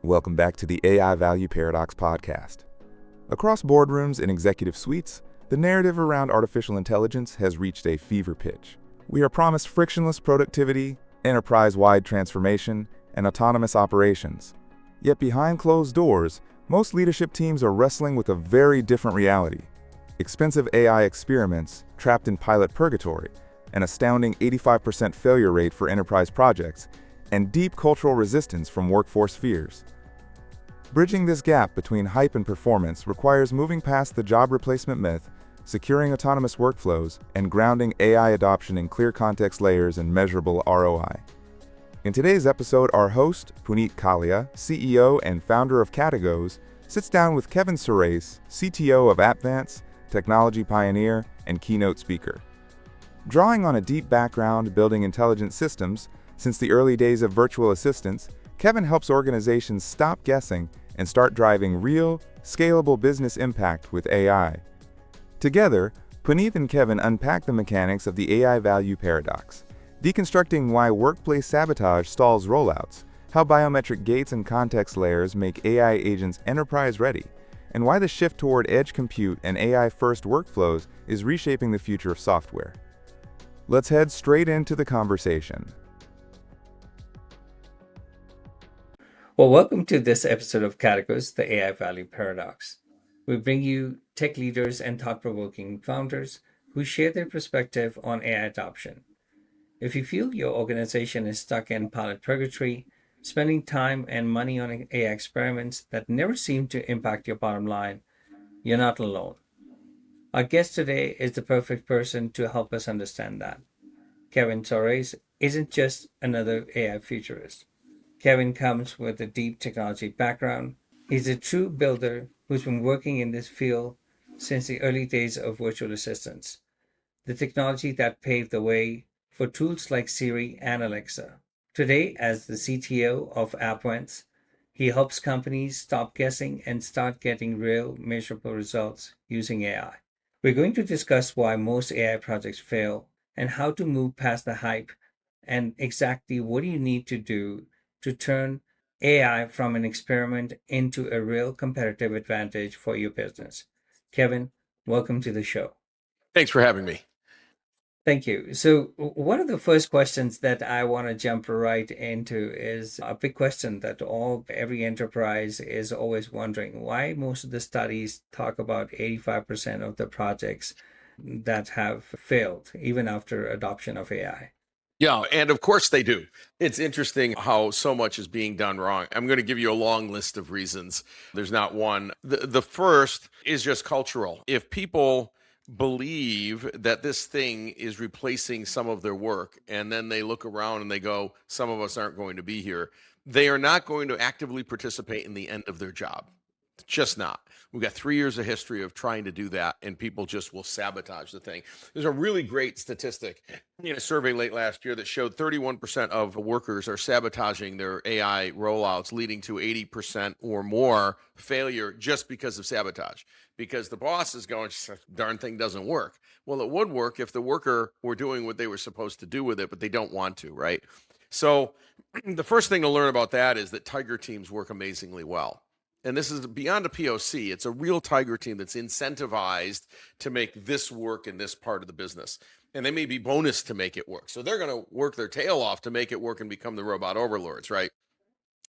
Welcome back to the AI Value Paradox podcast. Across boardrooms and executive suites, the narrative around artificial intelligence has reached a fever pitch. We are promised frictionless productivity, enterprise-wide transformation, and autonomous operations. Yet behind closed doors, most leadership teams are wrestling with a very different reality. Expensive AI experiments trapped in pilot purgatory, an astounding 85% failure rate for enterprise projects, and deep cultural resistance from workforce fears. Bridging this gap between hype and performance requires moving past the job replacement myth, securing autonomous workflows, and grounding AI adoption in clear context layers and measurable ROI. In today's episode, our host, Puneet Kalia, CEO and founder of Kategos, sits down with Kevin Surace, CTO of Appvance, technology pioneer, and keynote speaker. Drawing on a deep background building intelligent systems, since the early days of virtual assistants, Kevin helps organizations stop guessing and start driving real, scalable business impact with AI. Together, Puneet and Kevin unpack the mechanics of the AI value paradox, deconstructing why workplace sabotage stalls rollouts, how biometric gates and context layers make AI agents enterprise-ready, and why the shift toward edge compute and AI-first workflows is reshaping the future of software. Let's head straight into the conversation. Well, welcome to this episode of Kategos, the AI Value Paradox. We bring you tech leaders and thought-provoking founders who share their perspective on AI adoption. If you feel your organization is stuck in pilot purgatory, spending time and money on AI experiments that never seem to impact your bottom line, you're not alone. Our guest today is the perfect person to help us understand that. Kevin Surace isn't just another AI futurist. Kevin comes with a deep technology background. He's a true builder who's been working in this field since the early days of virtual assistants, the technology that paved the way for tools like Siri and Alexa. Today, as the CTO of Appvance, he helps companies stop guessing and start getting real, measurable results using AI. We're going to discuss why most AI projects fail and how to move past the hype and exactly what do you need to do to turn AI from an experiment into a real competitive advantage for your business. Kevin, welcome to the show. Thanks for having me. Thank you. So one of the first questions that I want to jump right into is a big question that every enterprise is always wondering why most of the studies talk about 85% of the projects that have failed even after adoption of AI. Yeah, and of course they do. It's interesting how so much is being done wrong. I'm going to give you a long list of reasons. There's not one. The first is just cultural. If people believe that this thing is replacing some of their work, and then they look around and they go, some of us aren't going to be here, they are not going to actively participate in the end of their job. Just not. We've got 3 years of history of trying to do that, and people just will sabotage the thing. There's a really great statistic in a survey late last year that showed 31% of workers are sabotaging their AI rollouts, leading to 80% or more failure just because of sabotage. Because the boss is going, darn thing doesn't work. Well, it would work if the worker were doing what they were supposed to do with it, but they don't want to, right? So the first thing to learn about that is that tiger teams work amazingly well. And this is beyond a POC. It's a real tiger team that's incentivized to make this work in this part of the business. And they may be bonus to make it work. So they're going to work their tail off to make it work and become the robot overlords, right?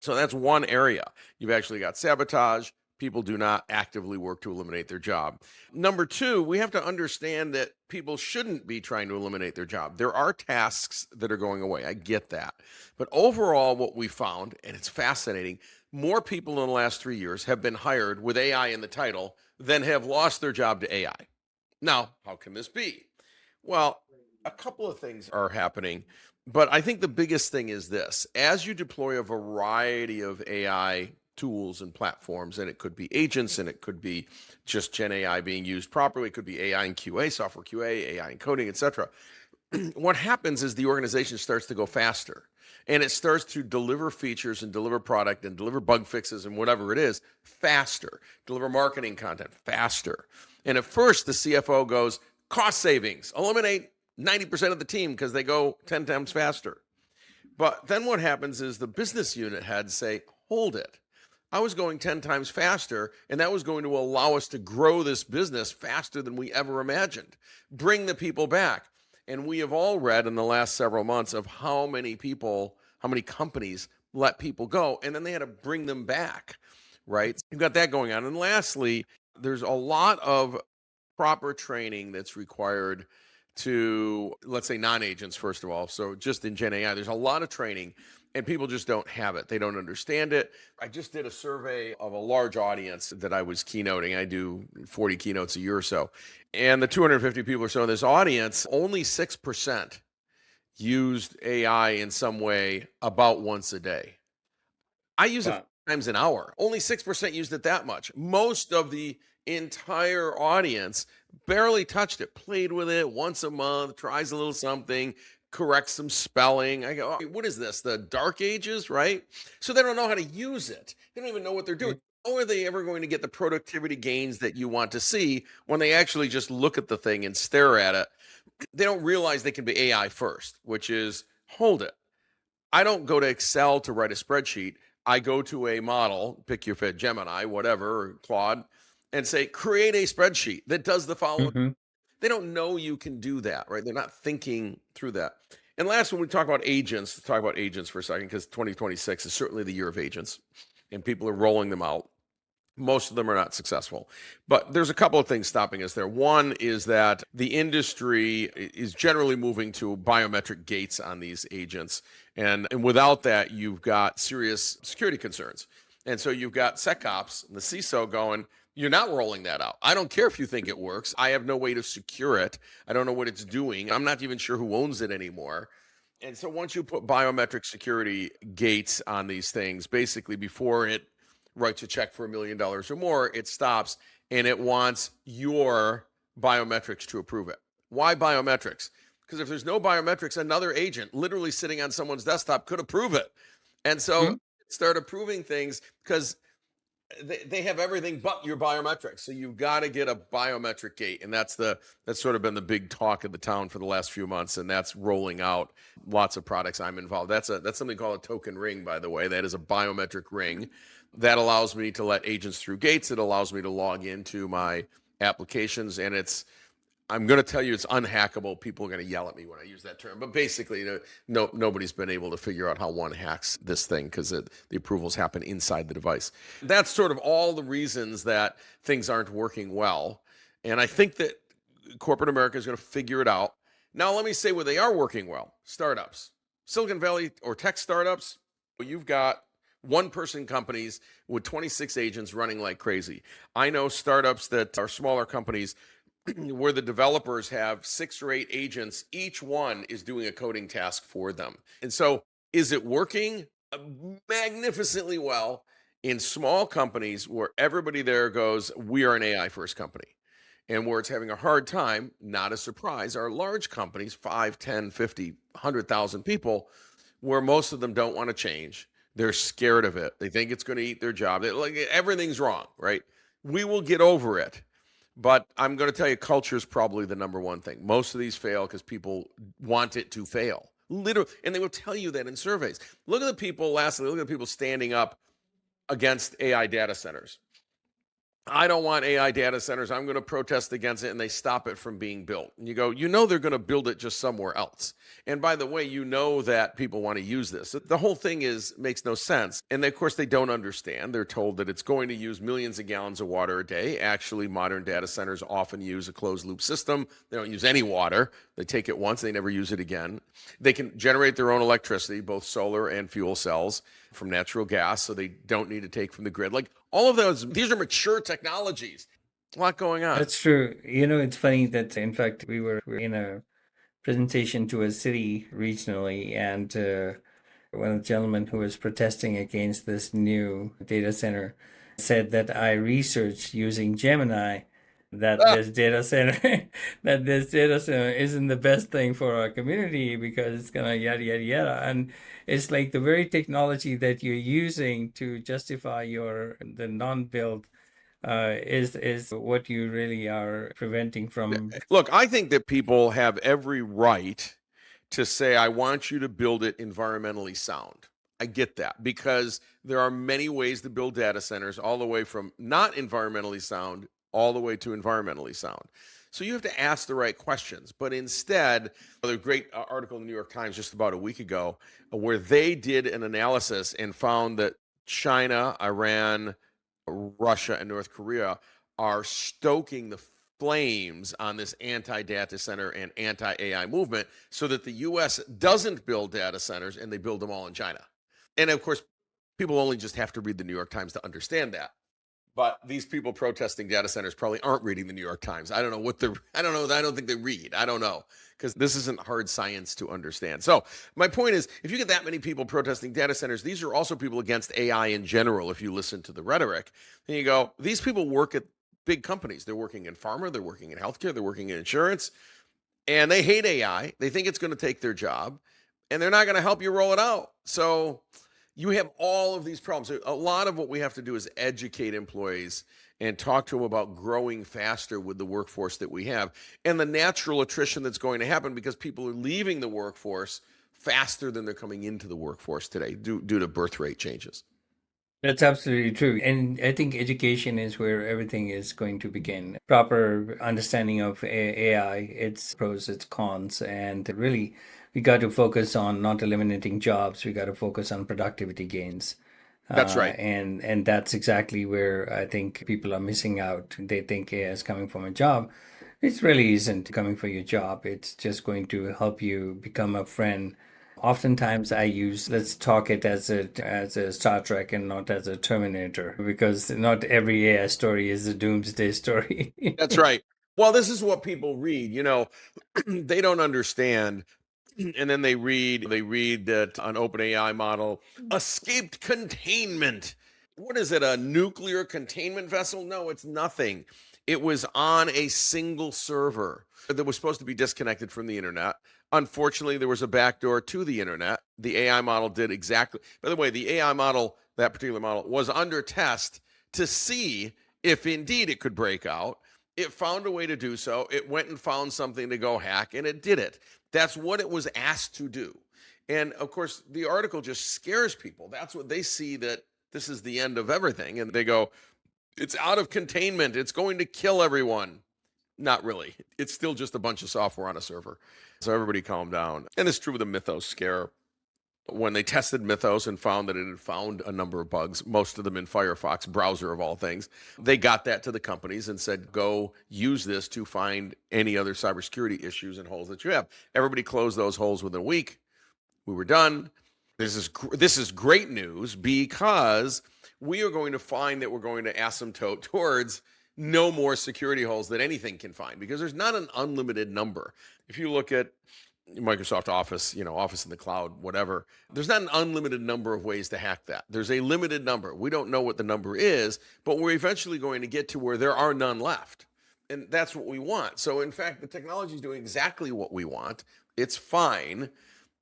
So that's one area. You've actually got sabotage. People do not actively work to eliminate their job. Number two, we have to understand that people shouldn't be trying to eliminate their job. There are tasks that are going away. I get that. But overall, what we found, and it's fascinating, more people in the last 3 years have been hired with AI in the title than have lost their job to AI. Now, how can this be? Well, a couple of things are happening, but I think the biggest thing is this. As you deploy a variety of AI tools and platforms, and it could be agents, and it could be just Gen AI being used properly, it could be AI in QA, software QA, AI in coding, etc. What happens is the organization starts to go faster. And it starts to deliver features and deliver product and deliver bug fixes and whatever it is faster, deliver marketing content faster. And at first, the CFO goes, cost savings, eliminate 90% of the team because they go 10 times faster. But then what happens is the business unit heads say, hold it. I was going 10 times faster, and that was going to allow us to grow this business faster than we ever imagined, bring the people back. And we have all read in the last several months of how many companies let people go, and then they had to bring them back, right? You've got that going on. And lastly, there's a lot of proper training that's required to, let's say, non-agents, first of all. So just in Gen AI, there's a lot of training, and people just don't have it. They don't understand it. I just did a survey of a large audience that I was keynoting. I do 40 keynotes a year or so. And the 250 people or so in this audience, only 6% used AI in some way about once a day. I use it Wow. 4 times an hour. Only 6% used it that much. Most of the entire audience barely touched it, played with it once a month, tries a little something, corrects some spelling. I go, oh, what is this? The dark ages, right? So they don't know how to use it. They don't even know what they're doing. How are they ever going to get the productivity gains that you want to see when they actually just look at the thing and stare at it? They don't realize they can be AI first, which is, hold it. I don't go to Excel to write a spreadsheet. I go to a model, pick your fit, Gemini, whatever, or Claude, and say, create a spreadsheet that does the following. Mhm. They don't know you can do that, right? They're not thinking through that. And last, when we talk about agents, let's talk about agents for a second, because 2026 is certainly the year of agents, and people are rolling them out. Most of them are not successful. But there's a couple of things stopping us there. One is that the industry is generally moving to biometric gates on these agents. And without that, you've got serious security concerns. And so you've got SecOps and the CISO going, you're not rolling that out. I don't care if you think it works. I have no way to secure it. I don't know what it's doing. I'm not even sure who owns it anymore. And so once you put biometric security gates on these things, basically before it writes a check for $1 million or more, it stops, and it wants your biometrics to approve it. Why biometrics? Because if there's no biometrics, another agent literally sitting on someone's desktop could approve it. And so start approving things because they have everything but your biometrics. So you've got to get a biometric gate. And that's sort of been the big talk of the town for the last few months. And that's rolling out lots of products. I'm involved. That's something called a token ring, by the way. That is a biometric ring that allows me to let agents through gates. It allows me to log into my applications. And I'm going to tell you, it's unhackable. People are going to yell at me when I use that term. But basically, nobody's been able to figure out how one hacks this thing because the approvals happen inside the device. That's sort of all the reasons that things aren't working well. And I think that corporate America is going to figure it out. Now, let me say where they are working well. Startups. Silicon Valley or tech startups, you've got one-person companies with 26 agents running like crazy. I know startups that are smaller companies where the developers have 6 or 8 agents, each one is doing a coding task for them. And so is it working magnificently well in small companies where everybody there goes, we are an AI first company? And where it's having a hard time, not a surprise, are large companies, 5, 10, 50, 100,000 people, where most of them don't want to change. They're scared of it. They think it's going to eat their job. Like everything's wrong, right? We will get over it. But I'm going to tell you, culture is probably the number one thing. Most of these fail because people want it to fail. Literally, and they will tell you that in surveys. Look at the people, lastly, look at the people standing up against AI data centers. I don't want AI data centers. I'm going to protest against it, and they stop it from being built. And you go, they're going to build it just somewhere else. And by the way, that people want to use this. The whole thing makes no sense. And of course, they don't understand. They're told that it's going to use millions of gallons of water a day. Actually, modern data centers often use a closed loop system. They don't use any water. They take it once, they never use it again. They can generate their own electricity, both solar and fuel cells, from natural gas, so they don't need to take from the grid. Like all of these are mature technologies. A lot going on. That's true. It's funny that, in fact, we were in a presentation to a city regionally, and one of the gentlemen who was protesting against this new data center said that I researched using Gemini that this data center isn't the best thing for our community because it's gonna yada yada yada. And it's like the very technology that you're using to justify the non-build is what you really are preventing from. Look, I think that people have every right to say, I want you to build it environmentally sound. I get that, because there are many ways to build data centers, all the way from not environmentally sound all the way to environmentally sound. So you have to ask the right questions. But instead, there's a great article in the New York Times just about a week ago where they did an analysis and found that China, Iran, Russia, and North Korea are stoking the flames on this anti-data center and anti-AI movement so that the US doesn't build data centers and they build them all in China. And of course, people only just have to read the New York Times to understand that. But these people protesting data centers probably aren't reading the New York Times. I don't know. I don't think they read. I don't know, because this isn't hard science to understand. So my point is, if you get that many people protesting data centers, these are also people against AI in general. If you listen to the rhetoric, and you go, these people work at big companies. They're working in pharma, they're working in healthcare, they're working in insurance, and they hate AI. They think it's going to take their job, and they're not going to help you roll it out. So you have all of these problems. A lot of what we have to do is educate employees and talk to them about growing faster with the workforce that we have and the natural attrition that's going to happen because people are leaving the workforce faster than they're coming into the workforce today due to birth rate changes. That's absolutely true. And I think education is where everything is going to begin. Proper understanding of AI, its pros, its cons, and really we got to focus on not eliminating jobs. We got to focus on productivity gains. That's right. And that's exactly where I think people are missing out. They think AI is coming from a job. It really isn't coming for your job. It's just going to help you become a friend. Oftentimes I use, let's talk it as a Star Trek and not as a Terminator, because not every AI story is a doomsday story. That's right. Well, this is what people read. They don't understand. And then they read that an OpenAI model escaped containment. What is it, a nuclear containment vessel? No, it's nothing. It was on a single server that was supposed to be disconnected from the internet. Unfortunately, there was a backdoor to the internet. The AI model did exactly. By the way, the AI model, that particular model, was under test to see if indeed it could break out. It found a way to do so. It went and found something to go hack, and it did it. That's what it was asked to do. And of course, the article just scares people. That's what they see, that this is the end of everything. And they go, it's out of containment. It's going to kill everyone. Not really. It's still just a bunch of software on a server. So everybody calm down. And it's true with the Mythos scare. When they tested Mythos and found that it had found a number of bugs, most of them in Firefox browser of all things, they got that to the companies and said, go use this to find any other cybersecurity issues and holes that you have. Everybody closed those holes within a week. We were done. This is great news, because we are going to find that we're going to asymptote towards no more security holes that anything can find, because there's not an unlimited number. If you look at Microsoft Office, Office in the cloud, whatever, there's not an unlimited number of ways to hack that. There's a limited number. We don't know what the number is, but we're eventually going to get to where there are none left. And that's what we want. So in fact, the technology is doing exactly what we want. It's fine.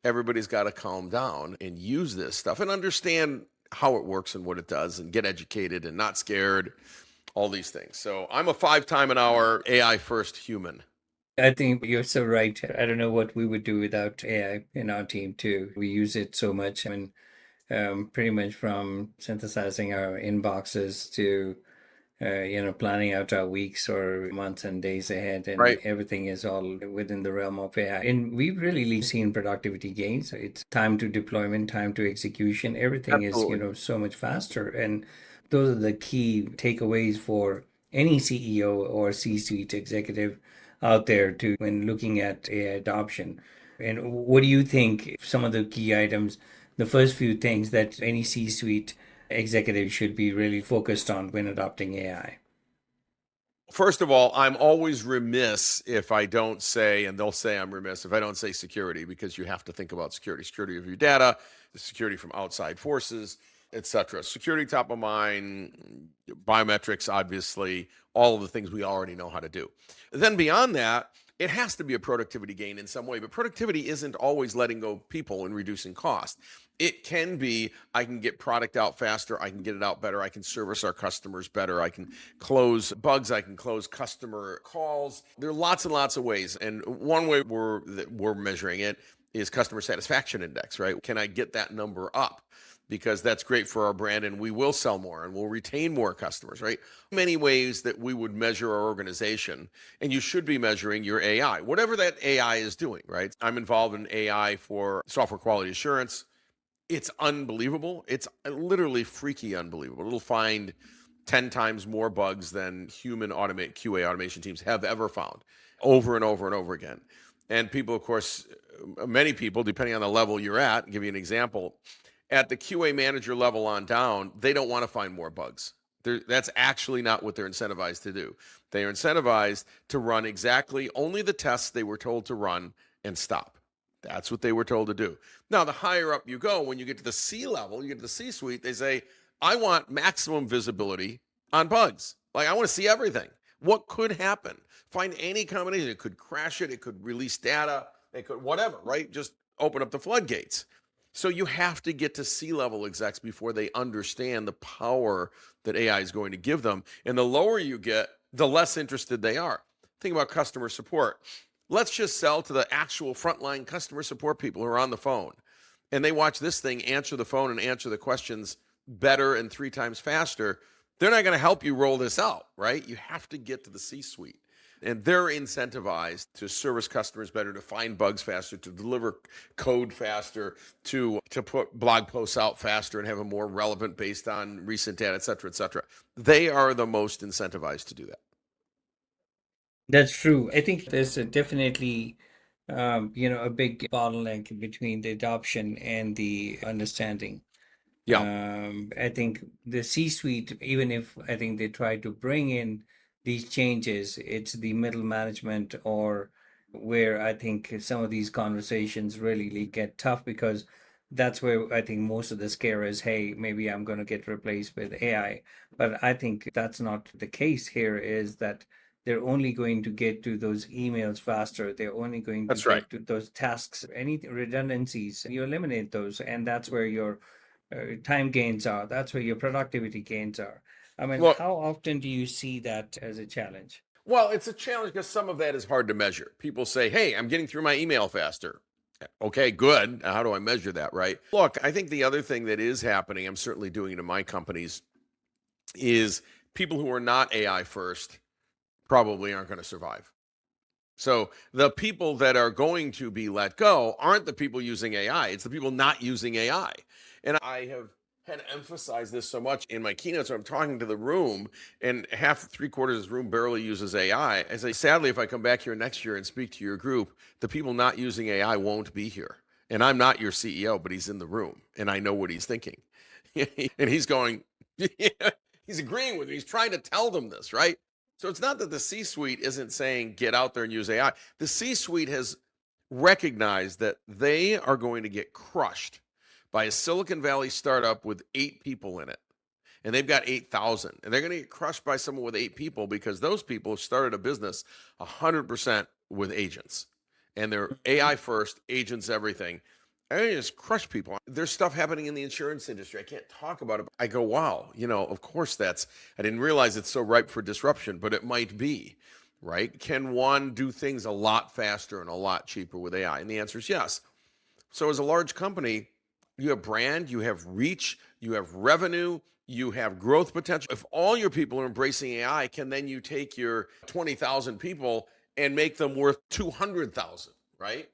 Everybody's got to calm down and use this stuff and understand how it works and what it does and get educated and not scared, all these things. So I'm a 5 time an hour AI first human. I think you're so right. I don't know what we would do without AI in our team too. We use it so much. I mean, pretty much from synthesizing our inboxes to planning out our weeks or months and days ahead, and Right. everything is all within the realm of AI. And we've really seen productivity gains. It's time to deployment, time to execution. Everything Absolutely. is, so much faster. And those are the key takeaways for any CEO or C-suite executive out there to when looking at AI adoption. And what do you think some of the key items, the first few things that any C-suite executives should be really focused on when adopting AI? First of all, I'm always remiss if I don't say, and they'll say I'm remiss if I don't say security, because you have to think about security of your data, the security from outside forces, etc. Security top of mind, biometrics, obviously, all of the things we already know how to do. Then beyond that, it has to be a productivity gain in some way, but productivity isn't always letting go of people and reducing cost. It can be, I can get product out faster, I can get it out better, I can service our customers better, I can close bugs, I can close customer calls. There are lots and lots of ways. And one way we're measuring it is customer satisfaction index, right? Can I get that number up? because that's great for our brand and we will sell more and we'll retain more customers, right? Many ways that we would measure our organization, and you should be measuring your AI, whatever that AI is doing, right? I'm involved in AI for software quality assurance. It's unbelievable. It's literally freaky unbelievable. It'll find 10 times more bugs than human QA automation teams have ever found, over and over and over again. And people, of course, many people, depending on the level you're at, I'll give you an example, at the QA manager level on down, they don't want to find more bugs. That's actually not what they're incentivized to do. They are incentivized to run exactly only the tests they were told to run and stop. That's what they were told to do. Now, the higher up you go, when you get to the C level, you get to the C-suite, they say, I want maximum visibility on bugs. Like, I want to see everything. What could happen? Find any combination. It could crash it. It could release data. It could whatever, right? Just open up the floodgates. So you have to get to C-level execs before they understand the power that AI is going to give them. And the lower you get, the less interested they are. Think about customer support. Let's just sell to the actual frontline customer support people who are on the phone. And they watch this thing answer the phone and answer the questions better and 3 times faster. They're not going to help you roll this out, right? You have to get to the C-suite. And they're incentivized to service customers better, to find bugs faster, to deliver code faster, to put blog posts out faster and have them more relevant based on recent data, et cetera, et cetera. They are the most incentivized to do that. That's true. I think there's definitely, a big bottleneck between the adoption and the understanding. Yeah. I think the C-suite, even if I think they try to bring in these changes, it's the middle management or where I think some of these conversations really get tough, because that's where I think most of the scare is, hey, maybe I'm going to get replaced with AI. But I think that's not the case here, is that they're only going to get to those emails faster. They're only going to That's right. get to those tasks, any redundancies, you eliminate those. And that's where your time gains are. That's where your productivity gains are. I mean, Well, how often do you see that as a challenge? well, it's a challenge because some of that is hard to measure. People say, hey, I'm getting through my email faster. Okay, good. How do I measure that, right? Look, I think the other thing that is happening, I'm certainly doing it in my companies, is people who are not AI first probably aren't going to survive. So the people that are going to be let go aren't the people using AI. It's the people not using AI. And I have had to emphasize this so much in my keynotes when I'm talking to the room, and half, 3/4 of this room barely uses AI. I say, sadly, if I come back here next year and speak to your group, the people not using AI won't be here. And I'm not your CEO, but he's in the room, and I know what he's thinking. And he's going, he's agreeing with me. He's trying to tell them this, right? So it's not that the C-suite isn't saying get out there and use AI. The C-suite has recognized that they are going to get crushed by a Silicon Valley startup with 8 people in it. And they've got 8,000. And they're going to get crushed by someone with 8 people because those people started a business 100% with agents. And they're AI first, agents everything. I just crush people. There's stuff happening in the insurance industry. I can't talk about it. I go, wow, of course I didn't realize it's so ripe for disruption, but it might be, right? Can one do things a lot faster and a lot cheaper with AI? And the answer is yes. So as a large company, you have brand, you have reach, you have revenue, you have growth potential. If all your people are embracing AI, can then you take your 20,000 people and make them worth 200,000, right?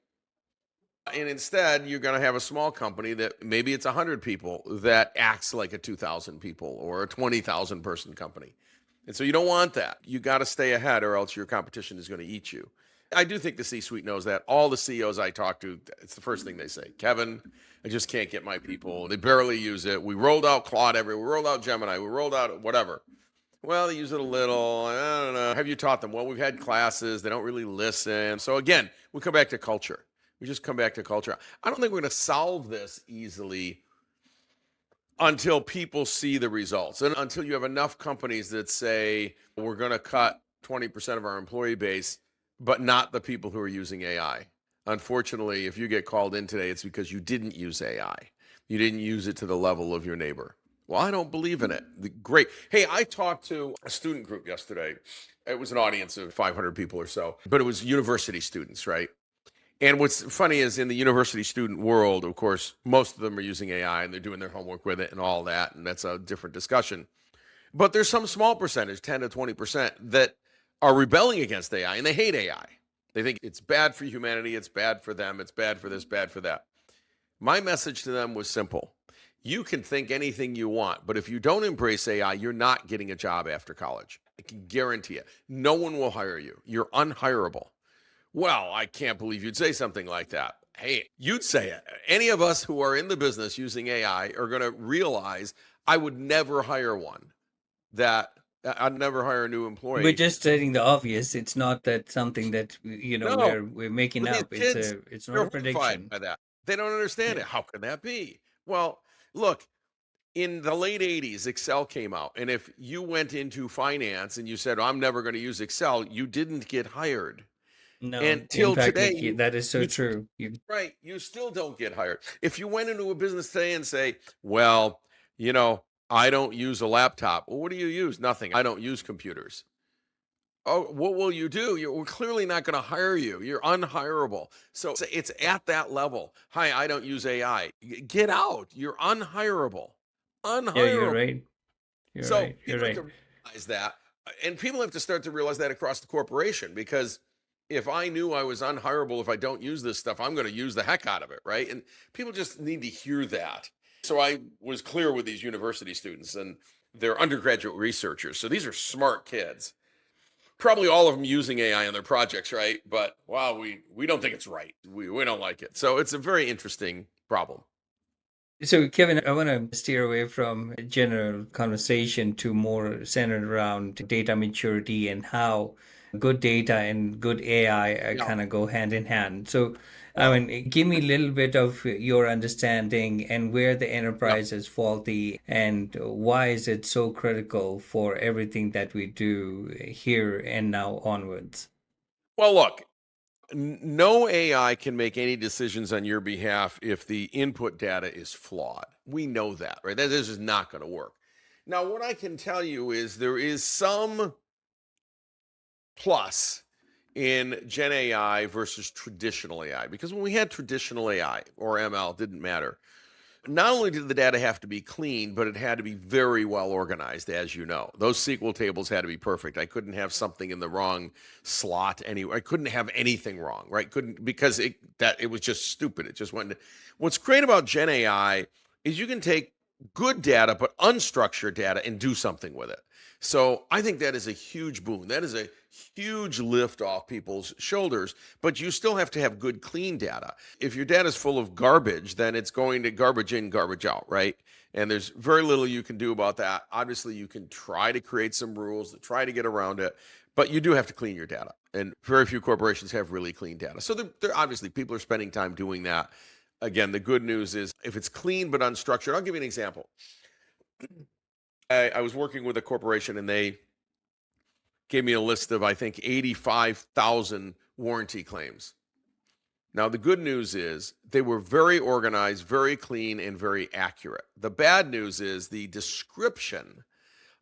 And instead, you're going to have a small company that maybe it's 100 people that acts like a 2,000 people or a 20,000 person company. And so you don't want that. You got to stay ahead or else your competition is going to eat you. I do think the C-suite knows that. All the CEOs I talk to, it's the first thing they say. Kevin, I just can't get my people. They barely use it. We rolled out Claude everywhere. We rolled out Gemini. We rolled out whatever. Well, they use it a little. I don't know. Have you taught them? Well, we've had classes. They don't really listen. So again, we come back to culture. We just come back to culture. I don't think we're going to solve this easily until people see the results and until you have enough companies that say we're going to cut 20% of our employee base, but not the people who are using AI. Unfortunately, if you get called in today, it's because you didn't use AI. You didn't use it to the level of your neighbor. Well, I don't believe in it. Great. Hey, I talked to a student group yesterday. It was an audience of 500 people or so, but it was university students, right? And what's funny is in the university student world, of course, most of them are using AI and they're doing their homework with it and all that. And that's a different discussion. But there's some small percentage, 10 to 20%, that are rebelling against AI and they hate AI. They think it's bad for humanity, it's bad for them, it's bad for this, bad for that. My message to them was simple. You can think anything you want, but if you don't embrace AI, you're not getting a job after college. I can guarantee it. No one will hire you. You're unhireable. Well, I can't believe you'd say something like that. Hey, you'd say it. Any of us who are in the business using AI are going to realize I would never hire one. That I'd never hire a new employee. We're just stating the obvious. It's not that something that No, we're making but these up. kids, It's they're not a horrified prediction. by that. They don't understand Yeah. it. How can that be? Well, look, in the late 80s, Excel came out. And if you went into finance and you said, I'm never going to use Excel, you didn't get hired. No, And in till fact, today, that is so you true. right, you still don't get hired. If you went into a business today and say, well, I don't use a laptop. Well, what do you use? Nothing. I don't use computers. Oh, what will you do? We're clearly not going to hire you. You're unhireable. So it's at that level. Hi, I don't use AI. Get out. You're unhireable. Yeah, you're Unhireable. right. You're So right. You're people have right. to realize that. And people have to start to realize that across the corporation, because if I knew I was unhireable if I don't use this stuff, I'm going to use the heck out of it, right? And people just need to hear that. So I was clear with these university students, and they're undergraduate researchers. So these are smart kids. Probably all of them using AI on their projects, right? But wow, we don't think it's right. We don't like it. So it's a very interesting problem. So, Kevin, I want to steer away from general conversation to more centered around data maturity and how good data and good AI Yeah. kind of go hand in hand. So, I Well, mean, give me a little bit of your understanding and where the yeah. enterprise is faulty and why is it so critical for everything that we do here and now onwards. Well, look, no AI can make any decisions on your behalf if the input data is flawed. We know that, right? That is just not going to work. Now, what I can tell you is there is some plus in Gen AI versus traditional AI, because when we had traditional AI or ML, it didn't matter. Not only did the data have to be clean, but it had to be very well organized, as you know. Those SQL tables had to be perfect. I couldn't have something in the wrong slot anywhere. I couldn't have anything wrong, right? Couldn't, because it was just stupid. It just went. What's great about Gen AI is you can take good data, but unstructured data, and do something with it. So I think that is a huge boon. That is a huge lift off people's shoulders, but you still have to have good, clean data. If your data is full of garbage, then it's going to garbage in, garbage out, right? And there's very little you can do about that. Obviously, you can try to create some rules to try to get around it, but you do have to clean your data. And very few corporations have really clean data. So they're obviously, people are spending time doing that. Again, the good news is if it's clean but unstructured, I'll give you an example. I was working with a corporation and they gave me a list of, I think, 85,000 warranty claims. Now, the good news is they were very organized, very clean, and very accurate. The bad news is the description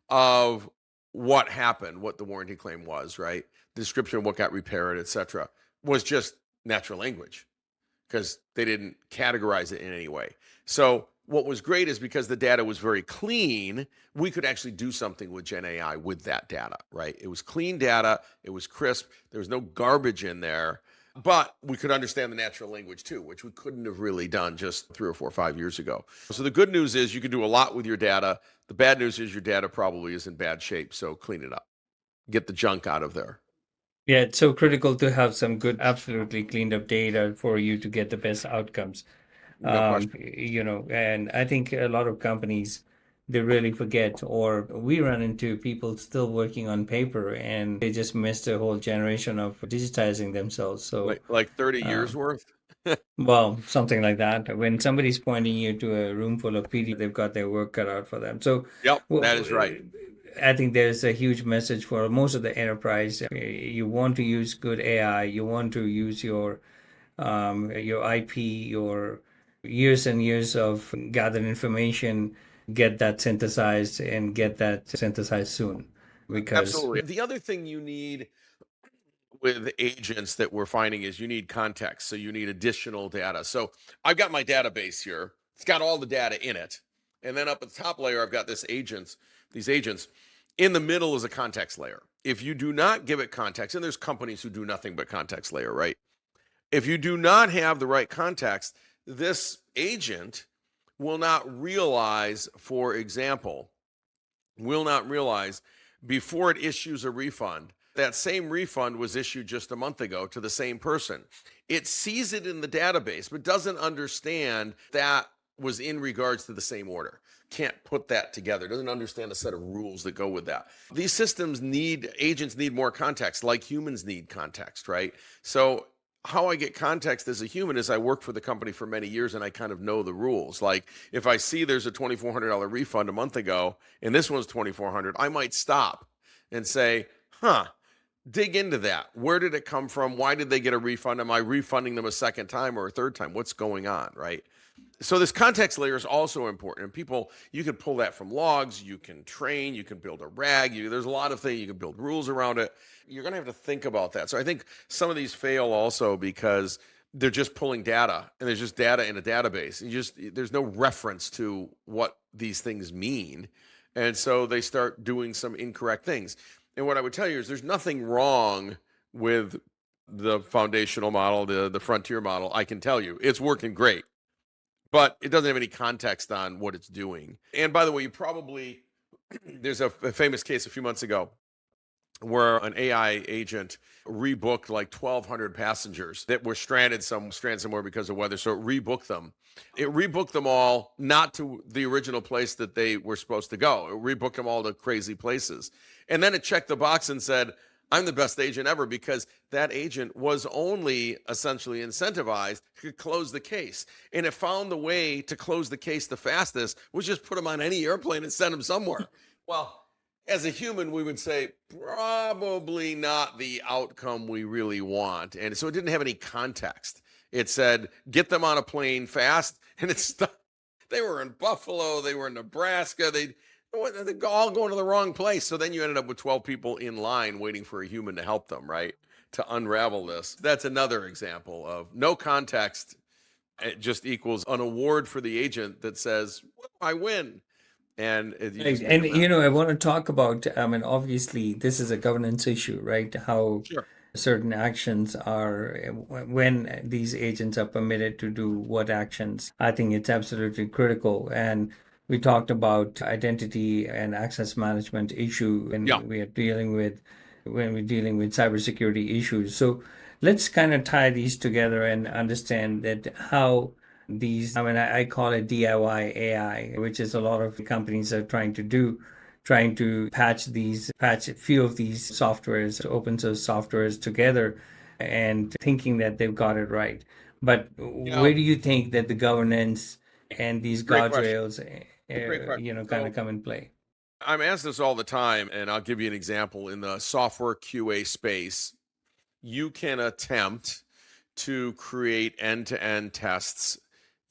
of what happened, what the warranty claim was, right? The description of what got repaired, et cetera, was just natural language because they didn't categorize it in any way. So what was great is because the data was very clean, we could actually do something with Gen AI with that data, right? It was clean data, it was crisp, there was no garbage in there, but we could understand the natural language too, which we couldn't have really done just 3 or 4 or 5 years ago. So the good news is you can do a lot with your data. The bad news is your data probably is in bad shape, so clean it up. Get the junk out of there. Yeah, it's so critical to have some good, absolutely cleaned up data for you to get the best outcomes. No question. And I think a lot of companies, they really forget, or we run into people still working on paper and they just missed a whole generation of digitizing themselves. So, Like 30 uh, years worth? well, something like that. When somebody's pointing you to a room full of PD, they've got their work cut out for them. So, Yep, well, that is right. I think there's a huge message for most of the enterprise. You want to use good AI, you want to use your IP, your years and years of gathered information, get that synthesized and get that synthesized soon. Because Absolutely. The other thing you need with agents that we're finding is you need context. So you need additional data. So I've got my database here. It's got all the data in it. And then up at the top layer, I've got these agents. In the middle is a context layer. If you do not give it context, and there's companies who do nothing but context layer, right? If you do not have the right context, this agent will not realize, for example, before it issues a refund, that same refund was issued just a month ago to the same person. It sees it in the database, but doesn't understand that was in regards to the same order. Can't put that together. Doesn't understand a set of rules that go with that. These agents need more context, like humans need context, right? So how I get context as a human is I work for the company for many years and I kind of know the rules. Like if I see there's a $2,400 refund a month ago and this one's $2,400, I might stop and say, dig into that. Where did it come from? Why did they get a refund? Am I refunding them a second time or a third time? What's going on, right? So this context layer is also important. And you can pull that from logs, you can train, you can build a RAG, there's a lot of things, you can build rules around it. You're going to have to think about that. So I think some of these fail also because they're just pulling data and there's just data in a database. There's no reference to what these things mean. And so they start doing some incorrect things. And what I would tell you is there's nothing wrong with the foundational model, the frontier model. I can tell you it's working great, but it doesn't have any context on what it's doing. And by the way, there's a famous case a few months ago where an AI agent rebooked like 1,200 passengers that were stranded somewhere because of weather. So it rebooked them. It rebooked them all, not to the original place that they were supposed to go. It rebooked them all to crazy places. And then it checked the box and said, I'm the best agent ever, because that agent was only essentially incentivized to close the case. And it found the way to close the case the fastest was just put them on any airplane and send them somewhere. Well, as a human, we would say probably not the outcome we really want. And so it didn't have any context. It said, get them on a plane fast. And they were in Buffalo. They were in Nebraska. They're all going to the wrong place. So then you ended up with 12 people in line waiting for a human to help them, right? To unravel this. That's another example of no context. It just equals an award for the agent that says, I win. And I want to talk about, obviously this is a governance issue, right? How Sure. certain actions are, when these agents are permitted to do what actions. I think it's absolutely critical. And we talked about identity and access management issue when we're dealing with cybersecurity issues. So let's kind of tie these together and understand that how these, I call it DIY AI, which is a lot of companies are trying to patch a few of these softwares, open source softwares together and thinking that they've got it right. But where do you think that the governance and these guardrails, kind of come in play? I'm asked this all the time, and I'll give you an example. In the software QA space, you can attempt to create end-to-end tests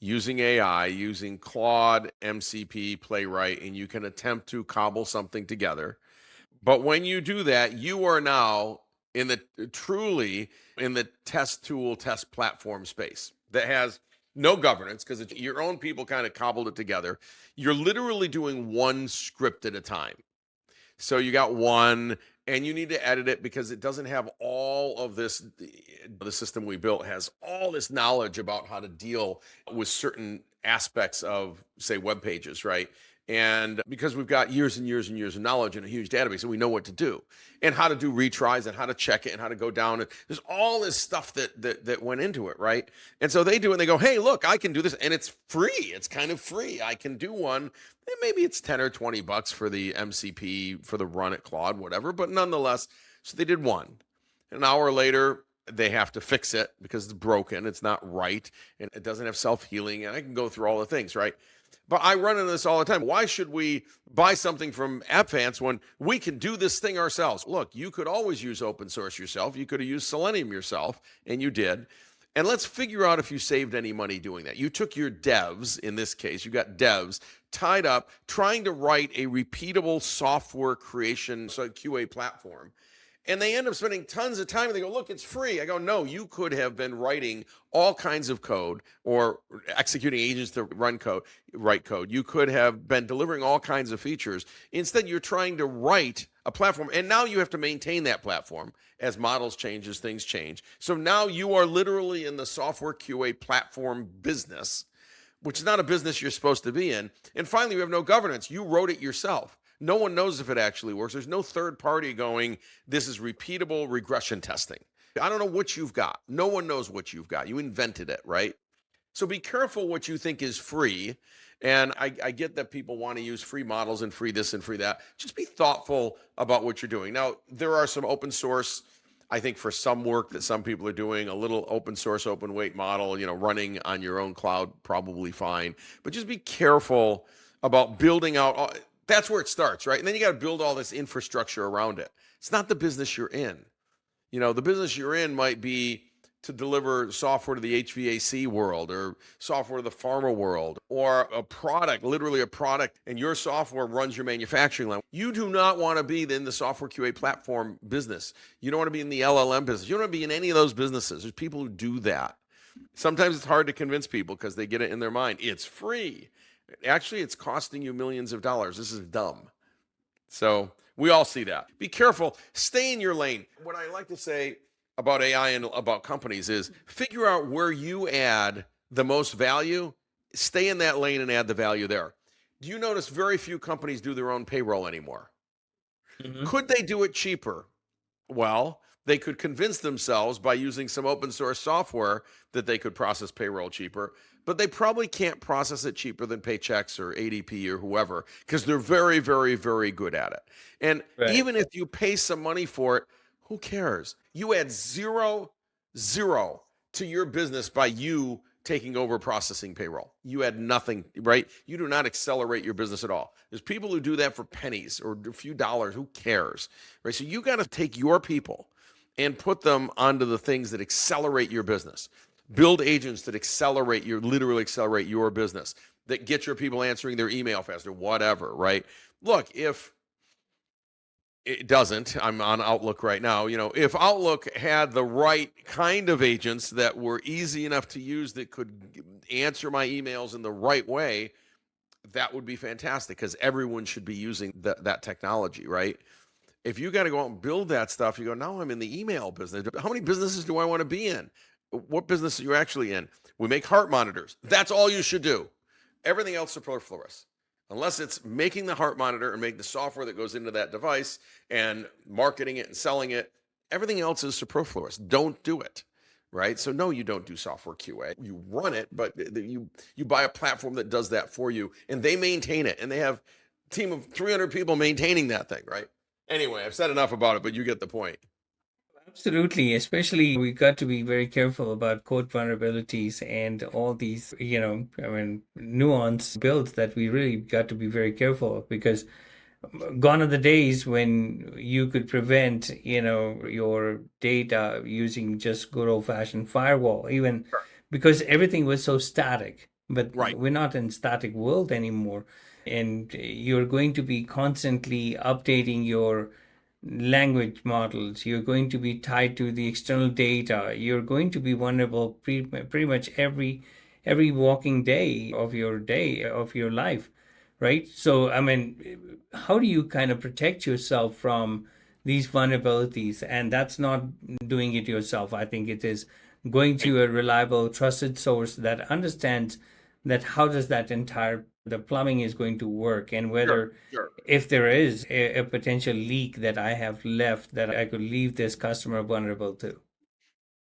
using AI, using Claude, MCP, Playwright, and you can attempt to cobble something together. But when you do that, you are now truly in the test tool, test platform space that has no governance because your own people kind of cobbled it together. You're literally doing one script at a time. So you got one, and you need to edit it because it doesn't have all of this. The system we built has all this knowledge about how to deal with certain aspects of, say, web pages, right? And because we've got years and years and years of knowledge in a huge database, and we know what to do and how to do retries and how to check it and how to go down. And there's all this stuff that went into it, right? And so they do it and they go, hey, look, I can do this. And it's free. It's kind of free. I can do one. And maybe it's 10 or 20 bucks for the MCP, for the run at Claude, whatever. But nonetheless, so they did one. An hour later, they have to fix it because it's broken. It's not right. And it doesn't have self-healing. And I can go through all the things, right? But I run into this all the time. Why should we buy something from AppFance when we can do this thing ourselves? Look, you could always use open source yourself. You could have used Selenium yourself, and you did. And let's figure out if you saved any money doing that. You took your devs, in this case, you got devs tied up trying to write a repeatable software creation, so QA platform. And they end up spending tons of time and they go, look, it's free. I go, no, you could have been writing all kinds of code or executing agents to write code. You could have been delivering all kinds of features. Instead, you're trying to write a platform, and now you have to maintain that platform as models change, as things change. So now you are literally in the software QA platform business, which is not a business you're supposed to be in. And finally, you have no governance. You wrote it yourself. No one knows if it actually works. There's no third party going, this is repeatable regression testing. I don't know what you've got. No one knows what you've got. You invented it, right? So be careful what you think is free. And I get that people want to use free models and free this and free that. Just be thoughtful about what you're doing. Now, there are some open source, I think for some work that some people are doing, a little open source, open weight model, running on your own cloud, probably fine. But just be careful about building out. That's where it starts, right? And then you got to build all this infrastructure around it. It's not the business you're in. The business you're in might be to deliver software to the HVAC world or software to the pharma world or a product, literally a product, and your software runs your manufacturing line. You do not want to be in the software QA platform business. You don't want to be in the LLM business. You don't want to be in any of those businesses. There's people who do that. Sometimes it's hard to convince people because they get it in their mind. It's free. Actually, it's costing you millions of dollars. This is dumb. So we all see that. Be careful. Stay in your lane. What I like to say about AI and about companies is figure out where you add the most value. Stay in that lane and add the value there. Do you notice very few companies do their own payroll anymore? Mm-hmm. Could they do it cheaper? Well, they could convince themselves by using some open source software that they could process payroll cheaper, but they probably can't process it cheaper than Paychex or ADP or whoever because they're very, very, very good at it. And even if you pay some money for it, who cares? You add zero to your business by you taking over processing payroll. You add nothing, right? You do not accelerate your business at all. There's people who do that for pennies or a few dollars. Who cares, right? So you got to take your people and put them onto the things that accelerate your business. Build agents that literally accelerate your business, that get your people answering their email faster, whatever, right? Look, if it doesn't, I'm on Outlook right now, if Outlook had the right kind of agents that were easy enough to use that could answer my emails in the right way, that would be fantastic because everyone should be using that technology, right? If you got to go out and build that stuff, you go, now I'm in the email business. How many businesses do I want to be in? What business are you actually in? We make heart monitors. That's all you should do. Everything else is superfluous. Unless it's making the heart monitor and making the software that goes into that device and marketing it and selling it, everything else is superfluous. Don't do it, right? So no, you don't do software QA. You run it, but you buy a platform that does that for you, and they maintain it, and they have a team of 300 people maintaining that thing, right? Anyway, I've said enough about it, but you get the point. Absolutely. Especially, we got to be very careful about code vulnerabilities and all these, nuanced builds that we really got to be very careful of, because gone are the days when you could prevent, your data using just good old-fashioned firewall, even because everything was so static. But we're not in static world anymore. And you're going to be constantly updating your language models. You're going to be tied to the external data. You're going to be vulnerable pretty much every walking day of your life, right? So, how do you kind of protect yourself from these vulnerabilities? And that's not doing it yourself. I think it is going to a reliable, trusted source that understands that how does the plumbing is going to work, and whether if there is a potential leak that I have left that I could leave this customer vulnerable to.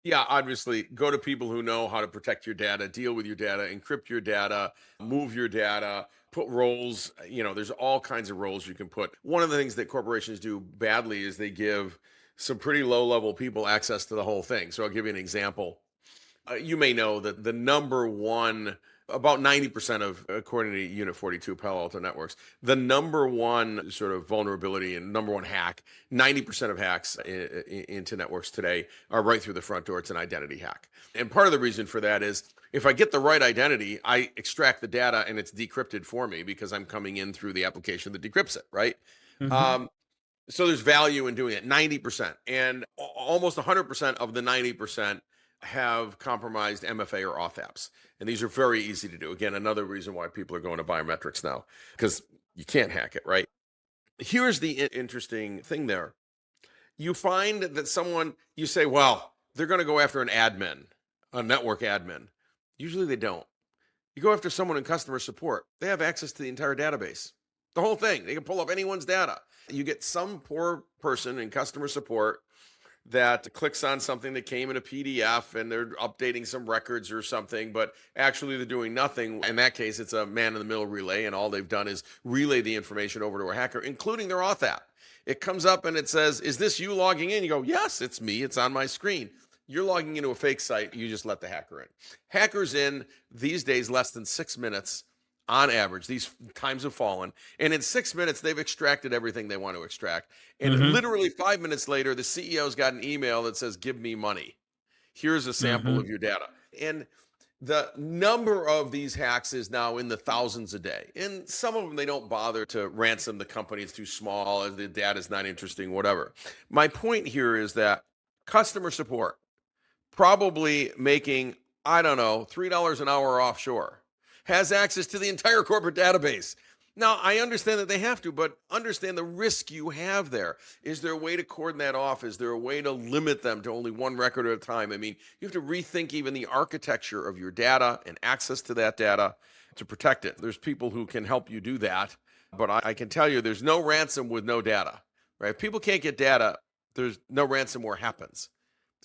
Yeah, obviously, go to people who know how to protect your data, deal with your data, encrypt your data, move your data, put roles. There's all kinds of roles you can put. One of the things that corporations do badly is they give some pretty low-level people access to the whole thing. So I'll give you an example. You may know that the number one, about 90% of, according to Unit 42 Palo Alto Networks, the number one sort of vulnerability and number one hack, 90% of hacks into networks today are right through the front door. It's an identity hack. And part of the reason for that is if I get the right identity, I extract the data and it's decrypted for me because I'm coming in through the application that decrypts it, right? Mm-hmm. So there's value in doing it, 90%. And almost 100% of the 90% have compromised MFA or auth apps. And these are very easy to do. Again, another reason why people are going to biometrics now, because you can't hack it, right? Here's the interesting thing there. You find that someone, you say, well, they're going to go after an admin, a network admin. Usually they don't. You go after someone in customer support. They have access to the entire database, the whole thing. They can pull up anyone's data. You get some poor person in customer support that clicks on something that came in a PDF and they're updating some records or something, but actually they're doing nothing. In that case, it's a man-in-the-middle relay, and all they've done is relay the information over to a hacker, including their auth app. It comes up and it says, is this you logging in? You go, yes, it's me. It's on my screen. You're logging into a fake site. You just let the hacker in. Hackers in these days less than 6 minutes on average. These times have fallen. And in 6 minutes, they've extracted everything they want to extract. And literally 5 minutes later, the CEO's got an email that says, give me money. Here's a sample of your data. And the number of these hacks is now in the thousands a day. And some of them, they don't bother to ransom the company. It's too small. The data is not interesting, whatever. My point here is that customer support, probably making, I don't know, $3 an hour offshore, has access to the entire corporate database. Now, I understand that they have to, but understand the risk you have there. Is there a way to cordon that off? Is there a way to limit them to only one record at a time? I mean, you have to rethink even the architecture of your data and access to that data to protect it. There's people who can help you do that, but I can tell you there's no ransom with no data, right? If people can't get data, there's no ransomware happens.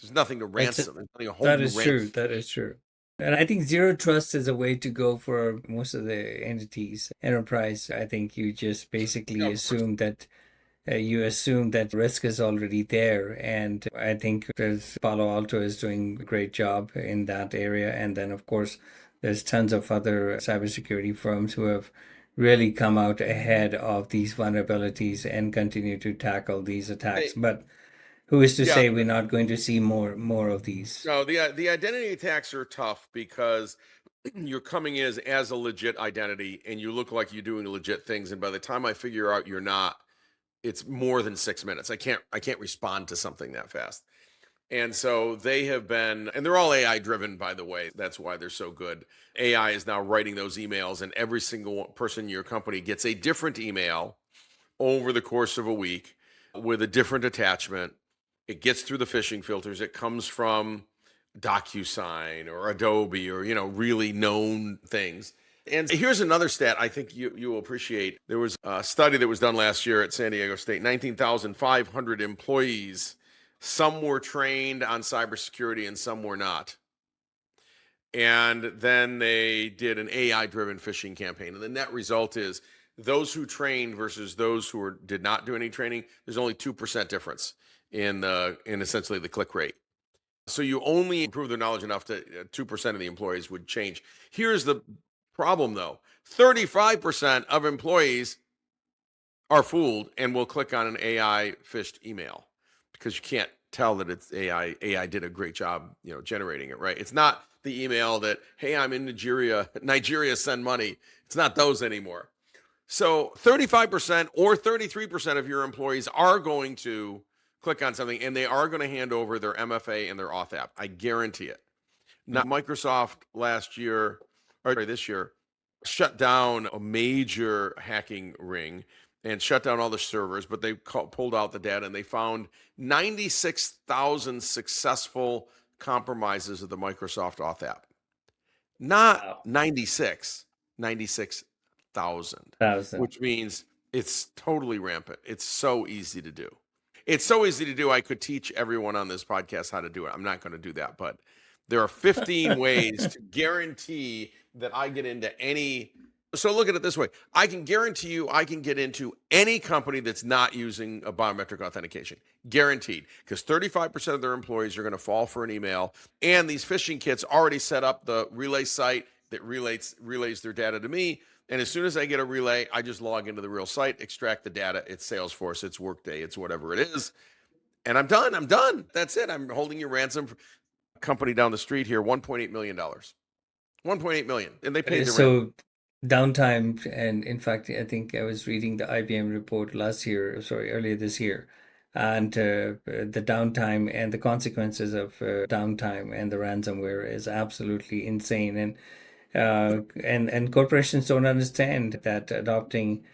There's nothing to ransom. There's nothing to hold That is ransom. true. That is true. And I think zero trust is a way to go for most of the entities. Enterprise, I think you just basically assume that risk is already there. And I think there's Palo Alto is doing a great job in that area. And then, of course, there's tons of other cybersecurity firms who have really come out ahead of these vulnerabilities and continue to tackle these attacks. But who is to say we're not going to see more of these? No, the identity attacks are tough because you're coming in as a legit identity and you look like you're doing legit things. And by the time I figure out you're not, it's more than 6 minutes. I can't respond to something that fast. And so they have been, and they're all AI driven, by the way. That's why they're so good. AI is now writing those emails, and every single person in your company gets a different email over the course of a week with a different attachment. It gets through the phishing filters. It comes from DocuSign or Adobe or, really known things. And here's another stat I think you will appreciate. There was a study that was done last year at San Diego State, 19,500 employees. Some were trained on cybersecurity and some were not. And then they did an AI-driven phishing campaign. And the net result is those who trained versus those who did not do any training, there's only 2% difference in essentially the click rate. So you only improve their knowledge enough to 2% of the employees would change. Here's the problem though. 35% of employees are fooled and will click on an AI phished email because you can't tell that it's AI. AI did a great job, generating it, right? It's not the email that, hey, I'm in Nigeria, send money. It's not those anymore. So 35% or 33% of your employees are going to click on something, and they are going to hand over their MFA and their auth app. I guarantee it. Now, Microsoft this year, shut down a major hacking ring and shut down all the servers, but they pulled out the data, and they found 96,000 successful compromises of the Microsoft auth app. Not 96,000, which means it's totally rampant. It's so easy to do. It's so easy to do. I could teach everyone on this podcast how to do it. I'm not going to do that, but there are 15 ways to guarantee that I get into any. So look at it this way. I can guarantee you I can get into any company that's not using a biometric authentication. Guaranteed. Because 35% of their employees are going to fall for an email. And these phishing kits already set up the relay site that relays their data to me. And as soon as I get a relay, I just log into the real site, extract the data. It's Salesforce, it's Workday, it's whatever it is. And I'm done. That's it. I'm holding your ransom for a company down the street here, $1.8 million. $1.8 million. And they paid the ransom. downtime. And in fact, I think I was reading the IBM report earlier this year, and the downtime and the consequences of downtime and the ransomware is absolutely insane. And corporations don't understand that adopting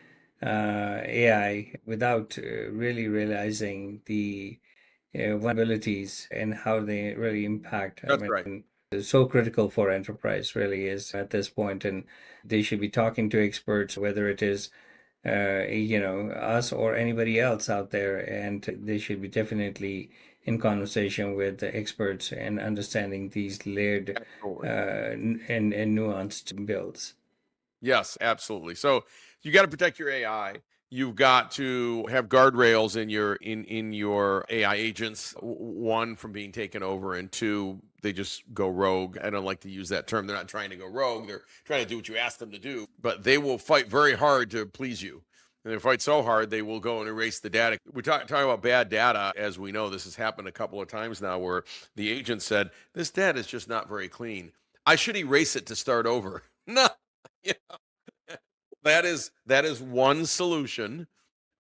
AI without really realizing the vulnerabilities and how they really impact. I That's mean, right. it's so critical for enterprise, really is at this point, and they should be talking to experts, whether it is us or anybody else out there, and they should be definitely in conversation with the experts and understanding these layered Absolutely. and nuanced builds. Yes, absolutely. So you got to protect your AI. You've got to have guardrails in your AI agents. One, from being taken over, and two, they just go rogue. I don't like to use that term. They're not trying to go rogue. They're trying to do what you ask them to do, but they will fight very hard to please you. And they fight so hard, they will go and erase the data. We're talking about bad data. As we know, this has happened a couple of times now where the agent said, this data is just not very clean. I should erase it to start over. No. That is one solution.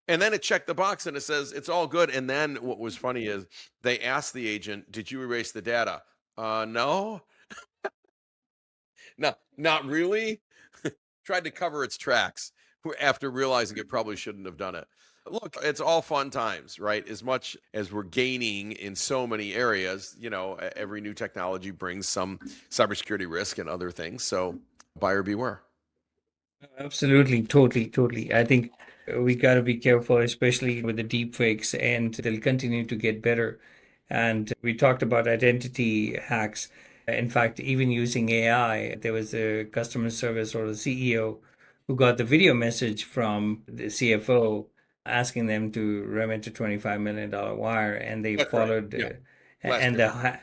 And then it checked the box and it says it's all good. And then what was funny is they asked the agent, did you erase the data? No. No, not really. Tried to cover its tracks after realizing it probably shouldn't have done it. Look, it's all fun times, right? As much as we're gaining in so many areas, every new technology brings some cybersecurity risk and other things. So buyer beware. Absolutely, totally. I think we got to be careful, especially with the deep fakes, and they'll continue to get better. And we talked about identity hacks. In fact, even using AI, there was a customer service or a CEO who got the video message from the CFO asking them to remit a $25 million wire, and they That's right. followed, Yeah. Last and year.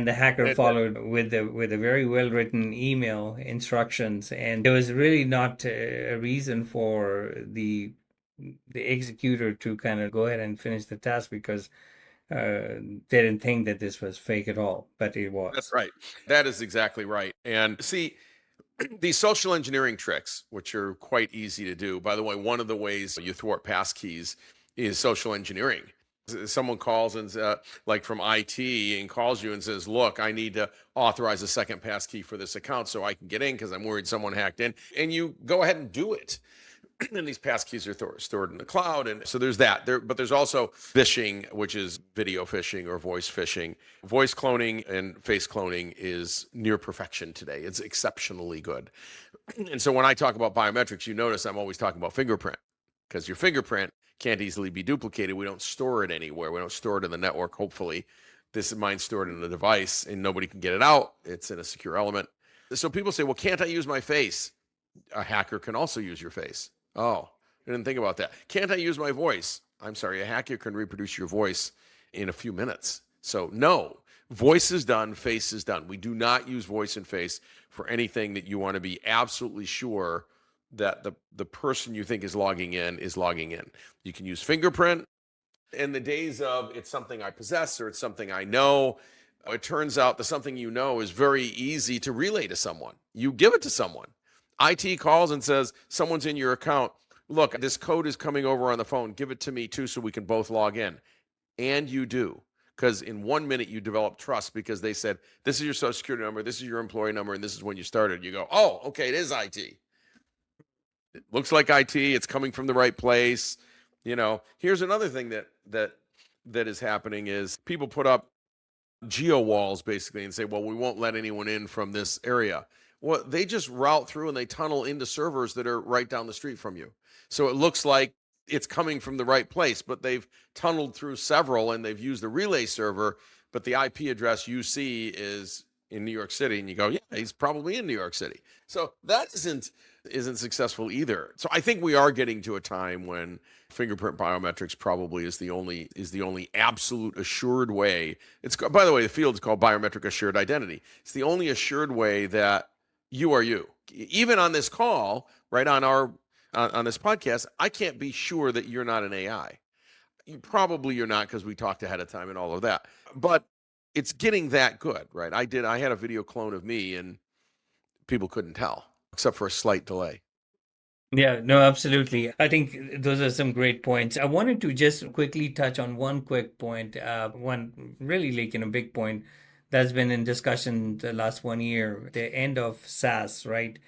the hacker It, followed with a very well written email instructions, and there was really not a reason for the executor to kind of go ahead and finish the task because they didn't think that this was fake at all, but it That's was. right. That is exactly right. And see, these social engineering tricks, which are quite easy to do. By the way, one of the ways you thwart passkeys is social engineering. Someone calls and like from IT and calls you and says, look, I need to authorize a second passkey for this account so I can get in because I'm worried someone hacked in. And you go ahead and do it. And these passkeys are stored in the cloud. And so there's that. But there's also phishing, which is video phishing or voice phishing. Voice cloning and face cloning is near perfection today. It's exceptionally good. And so when I talk about biometrics, you notice I'm always talking about fingerprint because your fingerprint can't easily be duplicated. We don't store it anywhere. We don't store it in the network, hopefully. This is mine stored in the device and nobody can get it out. It's in a secure element. So people say, well, can't I use my face? A hacker can also use your face. Oh, I didn't think about that. Can't I use my voice? I'm sorry, a hacker can reproduce your voice in a few minutes. So no, voice is done, face is done. We do not use voice and face for anything that you want to be absolutely sure that the person you think is logging in is logging in. You can use fingerprint. In the days of it's something I possess or it's something I know, it turns out the something you know is very easy to relay to someone. You give it to someone. IT calls and says, someone's in your account. Look, this code is coming over on the phone. Give it to me too so we can both log in. And you do. Because in 1 minute you develop trust because they said, this is your social security number, this is your employee number, and this is when you started. You go, oh, okay, it is IT. It looks like IT. It's coming from the right place. Here's another thing that is happening is people put up geo walls basically and say, well, we won't let anyone in from this area. Well, they just route through and they tunnel into servers that are right down the street from you. So it looks like it's coming from the right place, but they've tunneled through several and they've used a relay server, but the IP address you see is in New York City, and you go, yeah, he's probably in New York City. So that isn't successful either. So I think we are getting to a time when fingerprint biometrics probably is the only absolute assured way. It's, by the way, the field is called biometric assured identity. It's the only assured way that you are you. Even on this call, right on this podcast, I can't be sure that you're not an AI. You're not because we talked ahead of time and all of that. But it's getting that good, right? I had a video clone of me and people couldn't tell. except for a slight delay. Yeah, no, absolutely. I think those are some great points. I wanted to just quickly touch on one quick point, one really big point that's been in discussion the last 1 year, the end of SaaS, right?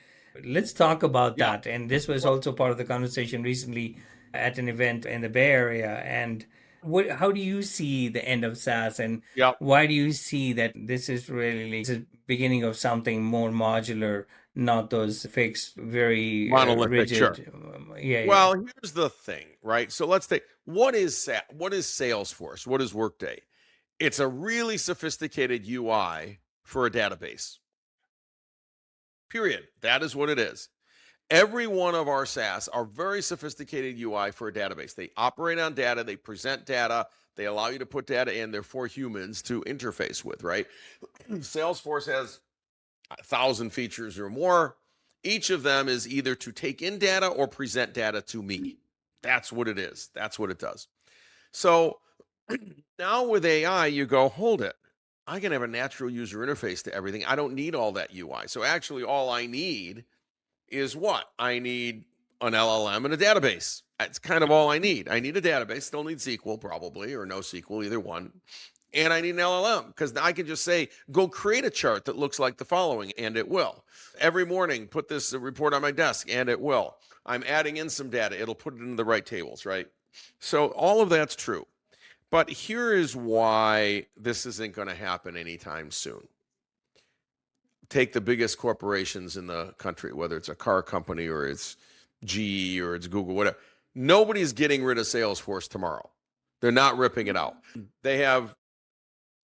Let's talk about Yeah. that. And this was also part of the conversation recently at an event in the Bay Area. And how do you see the end of SaaS, and Yeah. why do you see that this is really the beginning of something more modular, not those fixed, very Monolithic, sure. rigid? Yeah, yeah. Well, here's the thing, right? So let's take what is Salesforce? What is Workday? It's a really sophisticated UI for a database. Period. That is what it is. Every one of our SaaS are very sophisticated UI for a database. They operate on data, they present data, they allow you to put data in there for humans to interface with, right? Salesforce has 1,000 features or more. Each of them is either to take in data or present data to me. That's what it is. That's what it does. So now with AI, you go, hold it. I can have a natural user interface to everything. I don't need all that UI. So actually, all I need is what? I need an LLM and a database. That's kind of all I need. I need a database. Still need SQL probably, or no SQL, either one. And I need an LLM because I can just say, go create a chart that looks like the following, and it will. Every morning, put this report on my desk, and it will. I'm adding in some data. It'll put it into the right tables, right? So all of that's true. But here is why this isn't going to happen anytime soon. Take the biggest corporations in the country, whether it's a car company or it's GE or it's Google, whatever. Nobody's getting rid of Salesforce tomorrow. They're not ripping it out. They have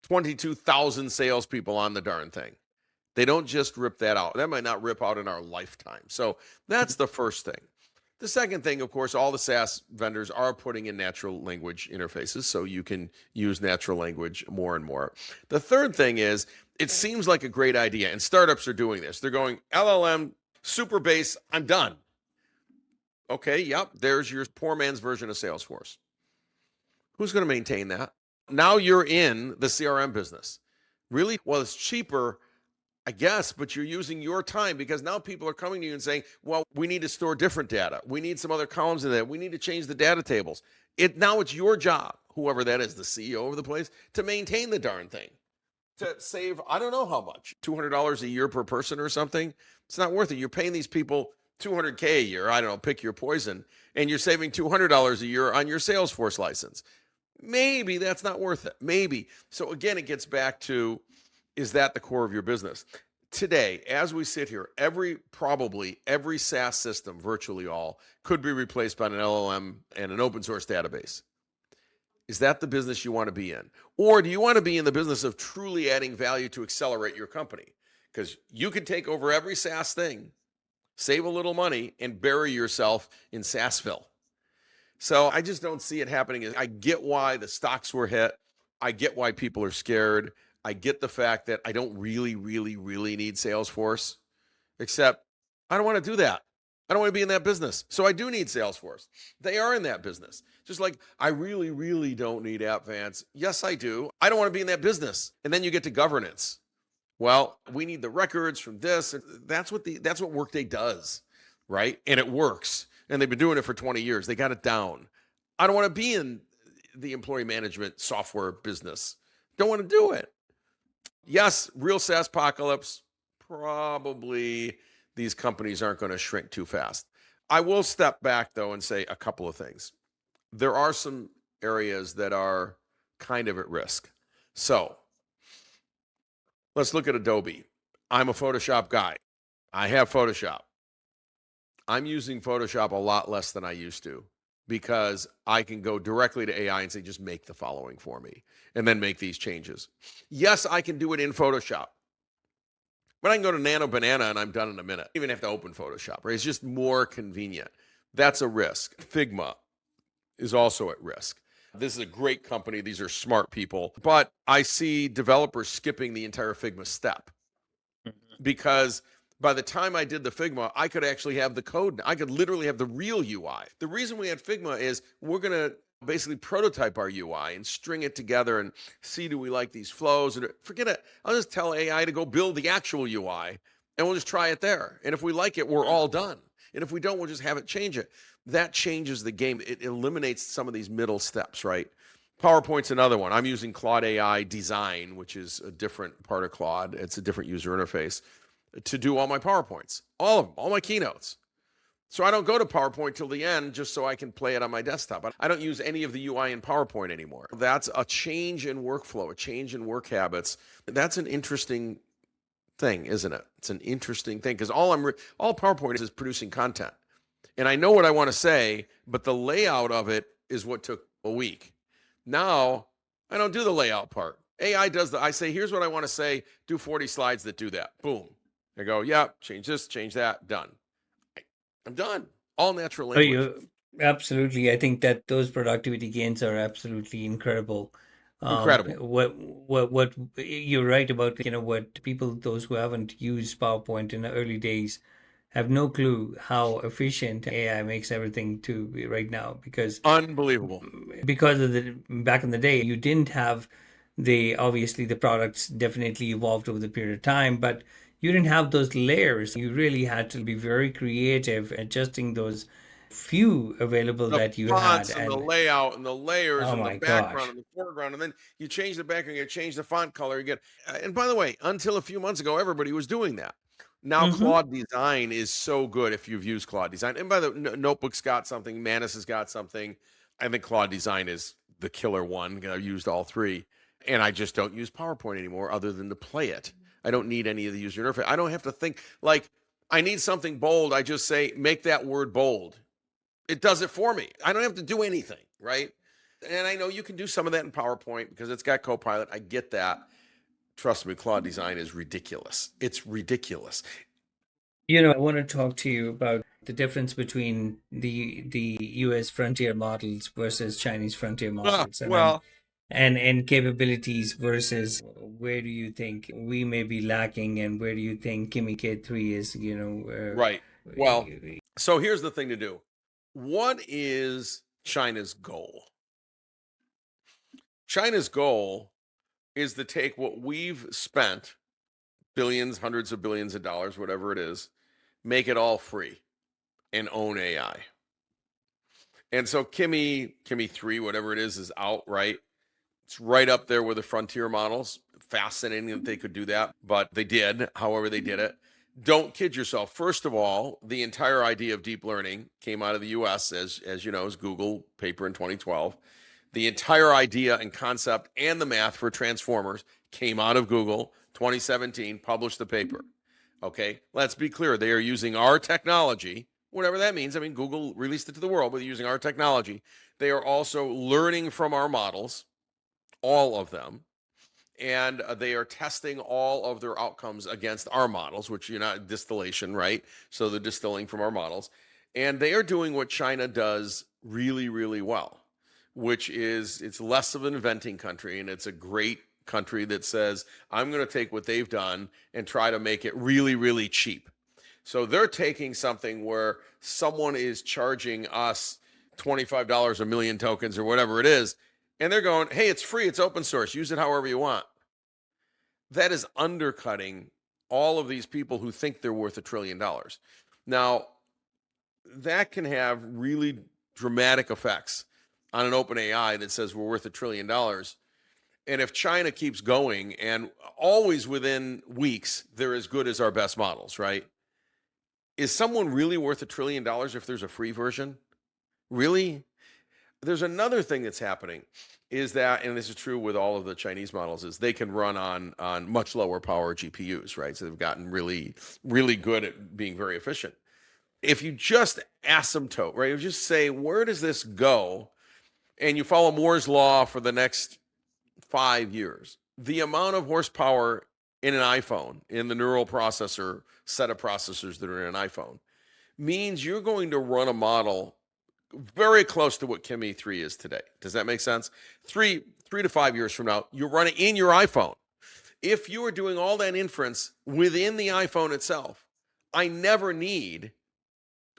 22,000 salespeople on the darn thing. They don't just rip that out. That might not rip out in our lifetime. So that's the first thing. The second thing, of course, all the SaaS vendors are putting in natural language interfaces, so you can use natural language more and more. The third thing is, it seems like a great idea, and startups are doing this. They're going, LLM, super base, I'm done. Okay, yep, there's your poor man's version of Salesforce. Who's going to maintain that? Now you're in the CRM business. Really? Well, it's cheaper, I guess, but you're using your time because now people are coming to you and saying, well, we need to store different data. We need some other columns in there. We need to change the data tables. Now it's your job, whoever that is, the CEO of the place, to maintain the darn thing. To save, I don't know how much, $200 a year per person or something. It's not worth it. You're paying these people $200K a year. I don't know, pick your poison. And you're saving $200 a year on your Salesforce license. Maybe that's not worth it. Maybe. So again, it gets back to, is that the core of your business? Today, as we sit here, probably every SaaS system, virtually all, could be replaced by an LLM and an open source database. Is that the business you want to be in? Or do you want to be in the business of truly adding value to accelerate your company? Because you can take over every SaaS thing, save a little money, and bury yourself in SaaSville. So I just don't see it happening. I get why the stocks were hit. I get why people are scared. I get the fact that I don't really need Salesforce, except I don't want to do that. I don't want to be in that business. So I do need Salesforce. They are in that business. Just like I really don't need AppVance. Yes, I do. I don't want to be in that business. And then you get to governance. Well, we need the records from this. That's what Workday does, right? And it works. And they've been doing it for 20 years. They got it down. I don't want to be in the employee management software business. Don't want to do it. Yes, real SaaS-pocalypse, probably these companies aren't going to shrink too fast. I will step back, though, and say a couple of things. There are some areas that are kind of at risk. So let's look at Adobe. I'm a Photoshop guy. I have Photoshop. I'm using Photoshop a lot less than I used to because I can go directly to AI and say, just make the following for me and then make these changes. Yes, I can do it in Photoshop, but I can go to Nano Banana and I'm done in a minute. I don't even have to open Photoshop, right? It's just more convenient. That's a risk. Figma is also at risk. This is a great company. These are smart people, but I see developers skipping the entire Figma step because by the time I did the Figma, I could actually have the code. I could literally have the real UI. The reason we had Figma is we're going to basically prototype our UI and string it together and see, do we like these flows? And forget it. I'll just tell AI to go build the actual UI and we'll just try it there. And if we like it, we're all done. And if we don't, we'll just have it change it. That changes the game. It eliminates some of these middle steps, right? PowerPoint's another one. I'm using Claude AI Design, which is a different part of Claude. It's a different user interface to do all my PowerPoints, all of them, all my keynotes. So I don't go to PowerPoint till the end just so I can play it on my desktop. I don't use any of the UI in PowerPoint anymore. That's a change in workflow, a change in work habits. That's an interesting thing, isn't it? It's an interesting thing because all PowerPoint is producing content. And I know what I want to say, but the layout of it is what took a week. Now, I don't do the layout part. AI does I say, here's what I want to say, do 40 slides that do that. Boom. I go, yeah, change this, change that, done. I'm done. All natural language. Absolutely. I think that those productivity gains are absolutely incredible. Incredible. What you're right about, what those who haven't used PowerPoint in the early days have no clue how efficient AI makes everything to be right now, because unbelievable. Because of back in the day, you didn't have obviously the products definitely evolved over the period of time, but you didn't have those layers. You really had to be very creative, adjusting those few available that you had. And the layout and the layers and the background gosh. and the foreground. And then you change the background, you change the font color. And by the way, until a few months ago, everybody was doing that. Now Claude Design is so good if you've used Claude Design. And by the way, Notebook's got something, Manus has got something. I think Claude Design is the killer one. I've used all three. And I just don't use PowerPoint anymore other than to play it. I don't need any of the user interface. I don't have to think, like, I need something bold. I just say, make that word bold. It does it for me. I don't have to do anything, right? And I know you can do some of that in PowerPoint because it's got Copilot. I get that. Trust me, Claude Design is ridiculous. It's ridiculous. I want to talk to you about the difference between the US frontier models versus Chinese frontier models. And capabilities versus where do you think we may be lacking, and where do you think Kimi K3 is, right. Well, so here's the thing to do. What is China's goal? China's goal is to take what we've spent, billions, hundreds of billions of dollars, whatever it is, make it all free and own AI. And so Kimi 3, whatever it is out, right? It's right up there with the frontier models. Fascinating that they could do that, but they did, however they did it. Don't kid yourself. First of all, the entire idea of deep learning came out of the US, as you know, as Google paper in 2012. The entire idea and concept and the math for transformers came out of Google, 2017, published the paper. Okay, let's be clear. They are using our technology, whatever that means. I mean, Google released it to the world, but they're using our technology. They are also learning from our models, all of them, and they are testing all of their outcomes against our models, which, distillation, right? So they're distilling from our models. And they are doing what China does really, really well, which is it's less of an inventing country, and it's a great country that says, I'm going to take what they've done and try to make it really, really cheap. So they're taking something where someone is charging us $25 a million tokens or whatever it is, and they're going, hey, it's free, it's open source, use it however you want. That is undercutting all of these people who think they're worth $1 trillion. Now, that can have really dramatic effects on an open AI that says we're worth $1 trillion. And if China keeps going, and always within weeks, they're as good as our best models, right? Is someone really worth $1 trillion if there's a free version? Really? There's another thing that's happening is that, and this is true with all of the Chinese models, is they can run on much lower power GPUs, right? So they've gotten really, really good at being very efficient. If you just asymptote, right? You just say, where does this go? And you follow Moore's law for the next 5 years, the amount of horsepower in an iPhone, in the neural processor set of processors that are in an iPhone, means you're going to run a model very close to what Kimi 3 is today. Does that make sense? 3 to 5 years from now, you're running in your iPhone. If you are doing all that inference within the iPhone itself, I never need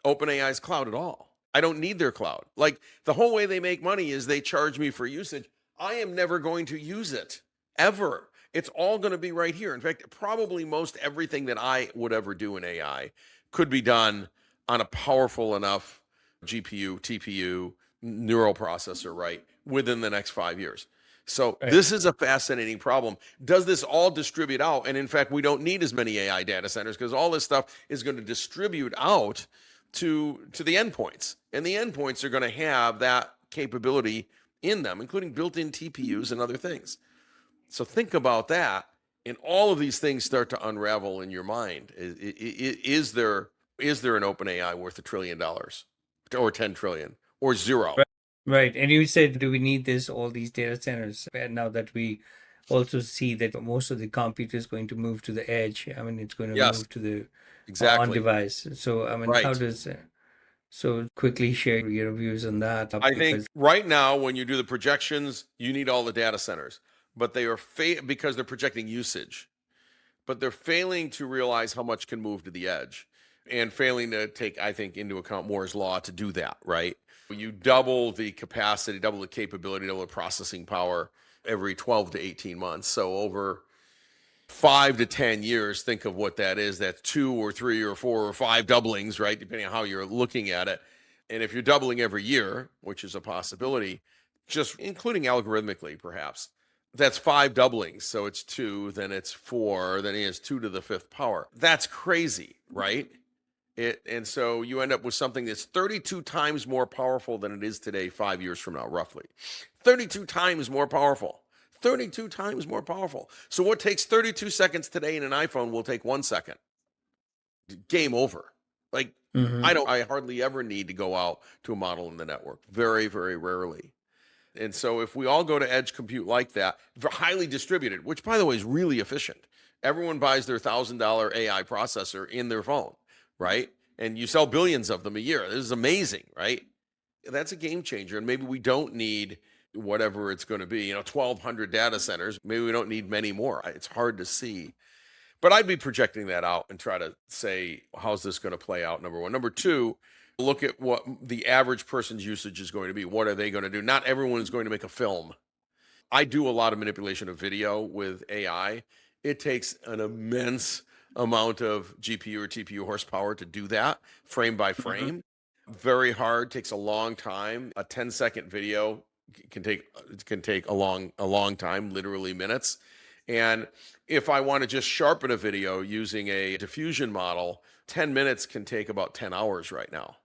OpenAI's cloud at all. I don't need their cloud. Like, the whole way they make money is they charge me for usage. I am never going to use it, ever. It's all going to be right here. In fact, probably most everything that I would ever do in AI could be done on a powerful enough GPU, TPU, neural processor, right, within the next 5 years. So Right. this is a fascinating problem. Does this all distribute out? And in fact, we don't need as many AI data centers because all this stuff is going to distribute out to the endpoints. And the endpoints are going to have that capability in them, including built-in TPUs and other things. So think about that, and all of these things start to unravel in your mind. Is there an open AI worth $1 trillion or 10 trillion or zero? Right. And you said, do we need all these data centers? And now that we also see that most of the compute is going to move to the edge. I mean, it's going to Yes, move to the on exactly. device. So, I mean, how Right. does, so quickly share your views on that. I think right now, when you do the projections, you need all the data centers, but they are because they're projecting usage, but they're failing to realize how much can move to the edge and failing to take, I think, into account Moore's law to do that, right? You double the capacity, double the capability, double the processing power every 12 to 18 months. So over 5 to 10 years, think of what that is. That's 2 or 3 or 4 or 5 doublings, right? Depending on how you're looking at it. And if you're doubling every year, which is a possibility, just including algorithmically, perhaps, that's 5 doublings. So it's 2, then it's 4, then he has 2 to the 5th power. That's crazy, right? And so you end up with something that's 32 times more powerful than it is today 5 years from now, roughly. 32 times more powerful. 32 times more powerful. So what takes 32 seconds today in an iPhone will take 1 second. Game over. Like, I hardly ever need to go out to a model in the network. Very, very rarely. And so if we all go to edge compute like that, highly distributed, which by the way is really efficient. Everyone buys their $1,000 AI processor in their phone, right? And you sell billions of them a year. This is amazing, right? That's a game changer. And maybe we don't need whatever it's going to be, 1,200 data centers. Maybe we don't need many more. It's hard to see. But I'd be projecting that out and try to say, how's this going to play out, number one. Number two, look at what the average person's usage is going to be. What are they going to do? Not everyone is going to make a film. I do a lot of manipulation of video with AI. It takes an immense amount of GPU or TPU horsepower to do that, frame by frame. Very hard, takes a long time. A 10-second video can take a long time, literally minutes. And if I want to just sharpen a video using a diffusion model, 10 minutes can take about 10 hours right now.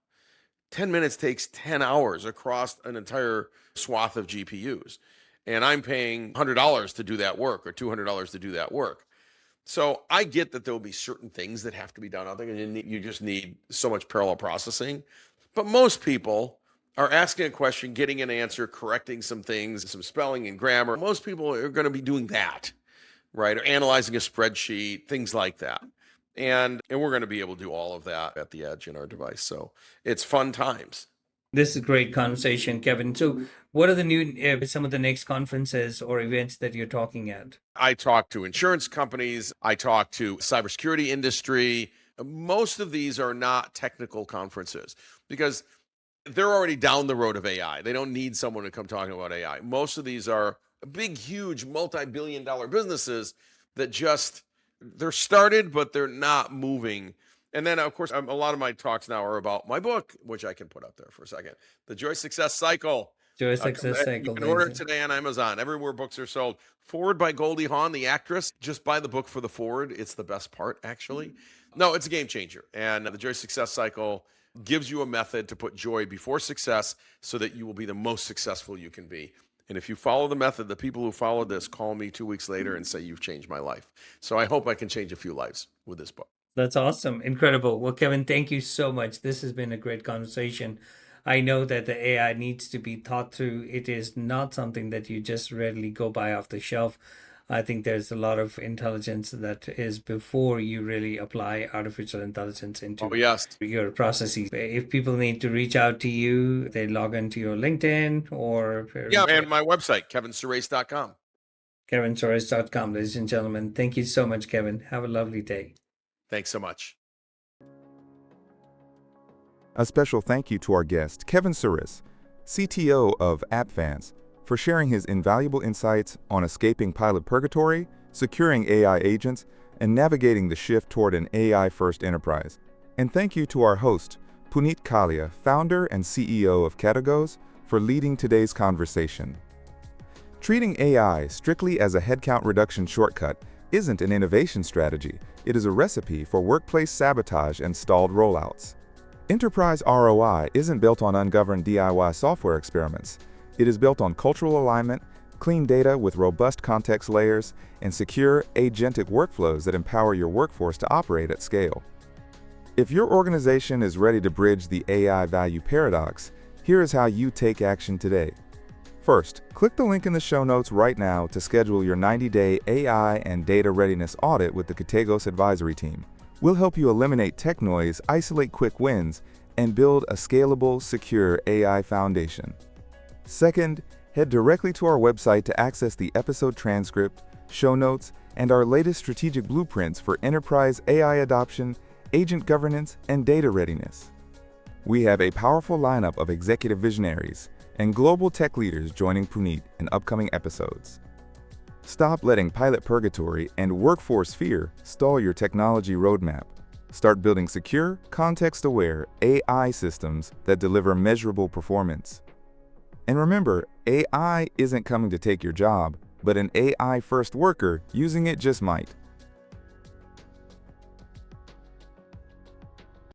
10 minutes takes 10 hours across an entire swath of GPUs. And I'm paying $100 to do that work or $200 to do that work. So I get that there'll be certain things that have to be done out there, and you just need so much parallel processing. But most people are asking a question, getting an answer, correcting some things, some spelling and grammar. Most people are going to be doing that, right? Or analyzing a spreadsheet, things like that. And we're going to be able to do all of that at the edge in our device. So it's fun times. This is a great conversation, Kevin. So what are the new, some of the next conferences or events that you're talking at? I talk to insurance companies. I talk to cybersecurity industry. Most of these are not technical conferences because they're already down the road of AI. They don't need someone to come talking about AI. Most of these are big, huge, multi-billion-dollar businesses that they're started, but they're not moving. And then, of course, a lot of my talks now are about my book, which I can put up there for a second. The Joy Success Cycle. Joy Success Cycle. You can order it today on Amazon, everywhere books are sold. Forward by Goldie Hawn, the actress. Just buy the book for the forward. It's the best part, actually. No, it's a game changer. And the Joy Success Cycle gives you a method to put joy before success so that you will be the most successful you can be. And if you follow the method, the people who followed this call me 2 weeks later and say, you've changed my life. So I hope I can change a few lives with this book. That's awesome. Incredible. Well, Kevin, thank you so much. This has been a great conversation. I know that the AI needs to be thought through. It is not something that you just readily go buy off the shelf. I think there's a lot of intelligence that is before you really apply artificial intelligence into your processes. If people need to reach out to you, they log into your LinkedIn or... and my website, kevinsurace.com. kevinsurace.com, ladies and gentlemen. Thank you so much, Kevin. Have a lovely day. Thanks so much. A special thank you to our guest, Kevin Surace, CTO of AppFans, for sharing his invaluable insights on escaping pilot purgatory securing AI agents, and navigating the shift toward an AI-first enterprise. And thank you to our host, Puneet Kalia, founder and CEO of Kategos, for leading today's conversation. Treating AI strictly as a headcount reduction shortcut isn't an innovation strategy, it is a recipe for workplace sabotage and stalled rollouts. Enterprise ROI isn't built on ungoverned DIY software experiments. It is built on cultural alignment, clean data with robust context layers, and secure, agentic workflows that empower your workforce to operate at scale. If your organization is ready to bridge the AI value paradox, here is how you take action today. First, click the link in the show notes right now to schedule your 90-day AI and data readiness audit with the Kategos advisory team. We'll help you eliminate tech noise, isolate quick wins, and build a scalable, secure AI foundation. Second, head directly to our website to access the episode transcript, show notes, and our latest strategic blueprints for enterprise AI adoption, agent governance, and data readiness. We have a powerful lineup of executive visionaries and global tech leaders joining Puneet in upcoming episodes. Stop letting pilot purgatory and workforce fear stall your technology roadmap. Start building secure, context-aware AI systems that deliver measurable performance. And remember, AI isn't coming to take your job, but an AI-first worker using it just might.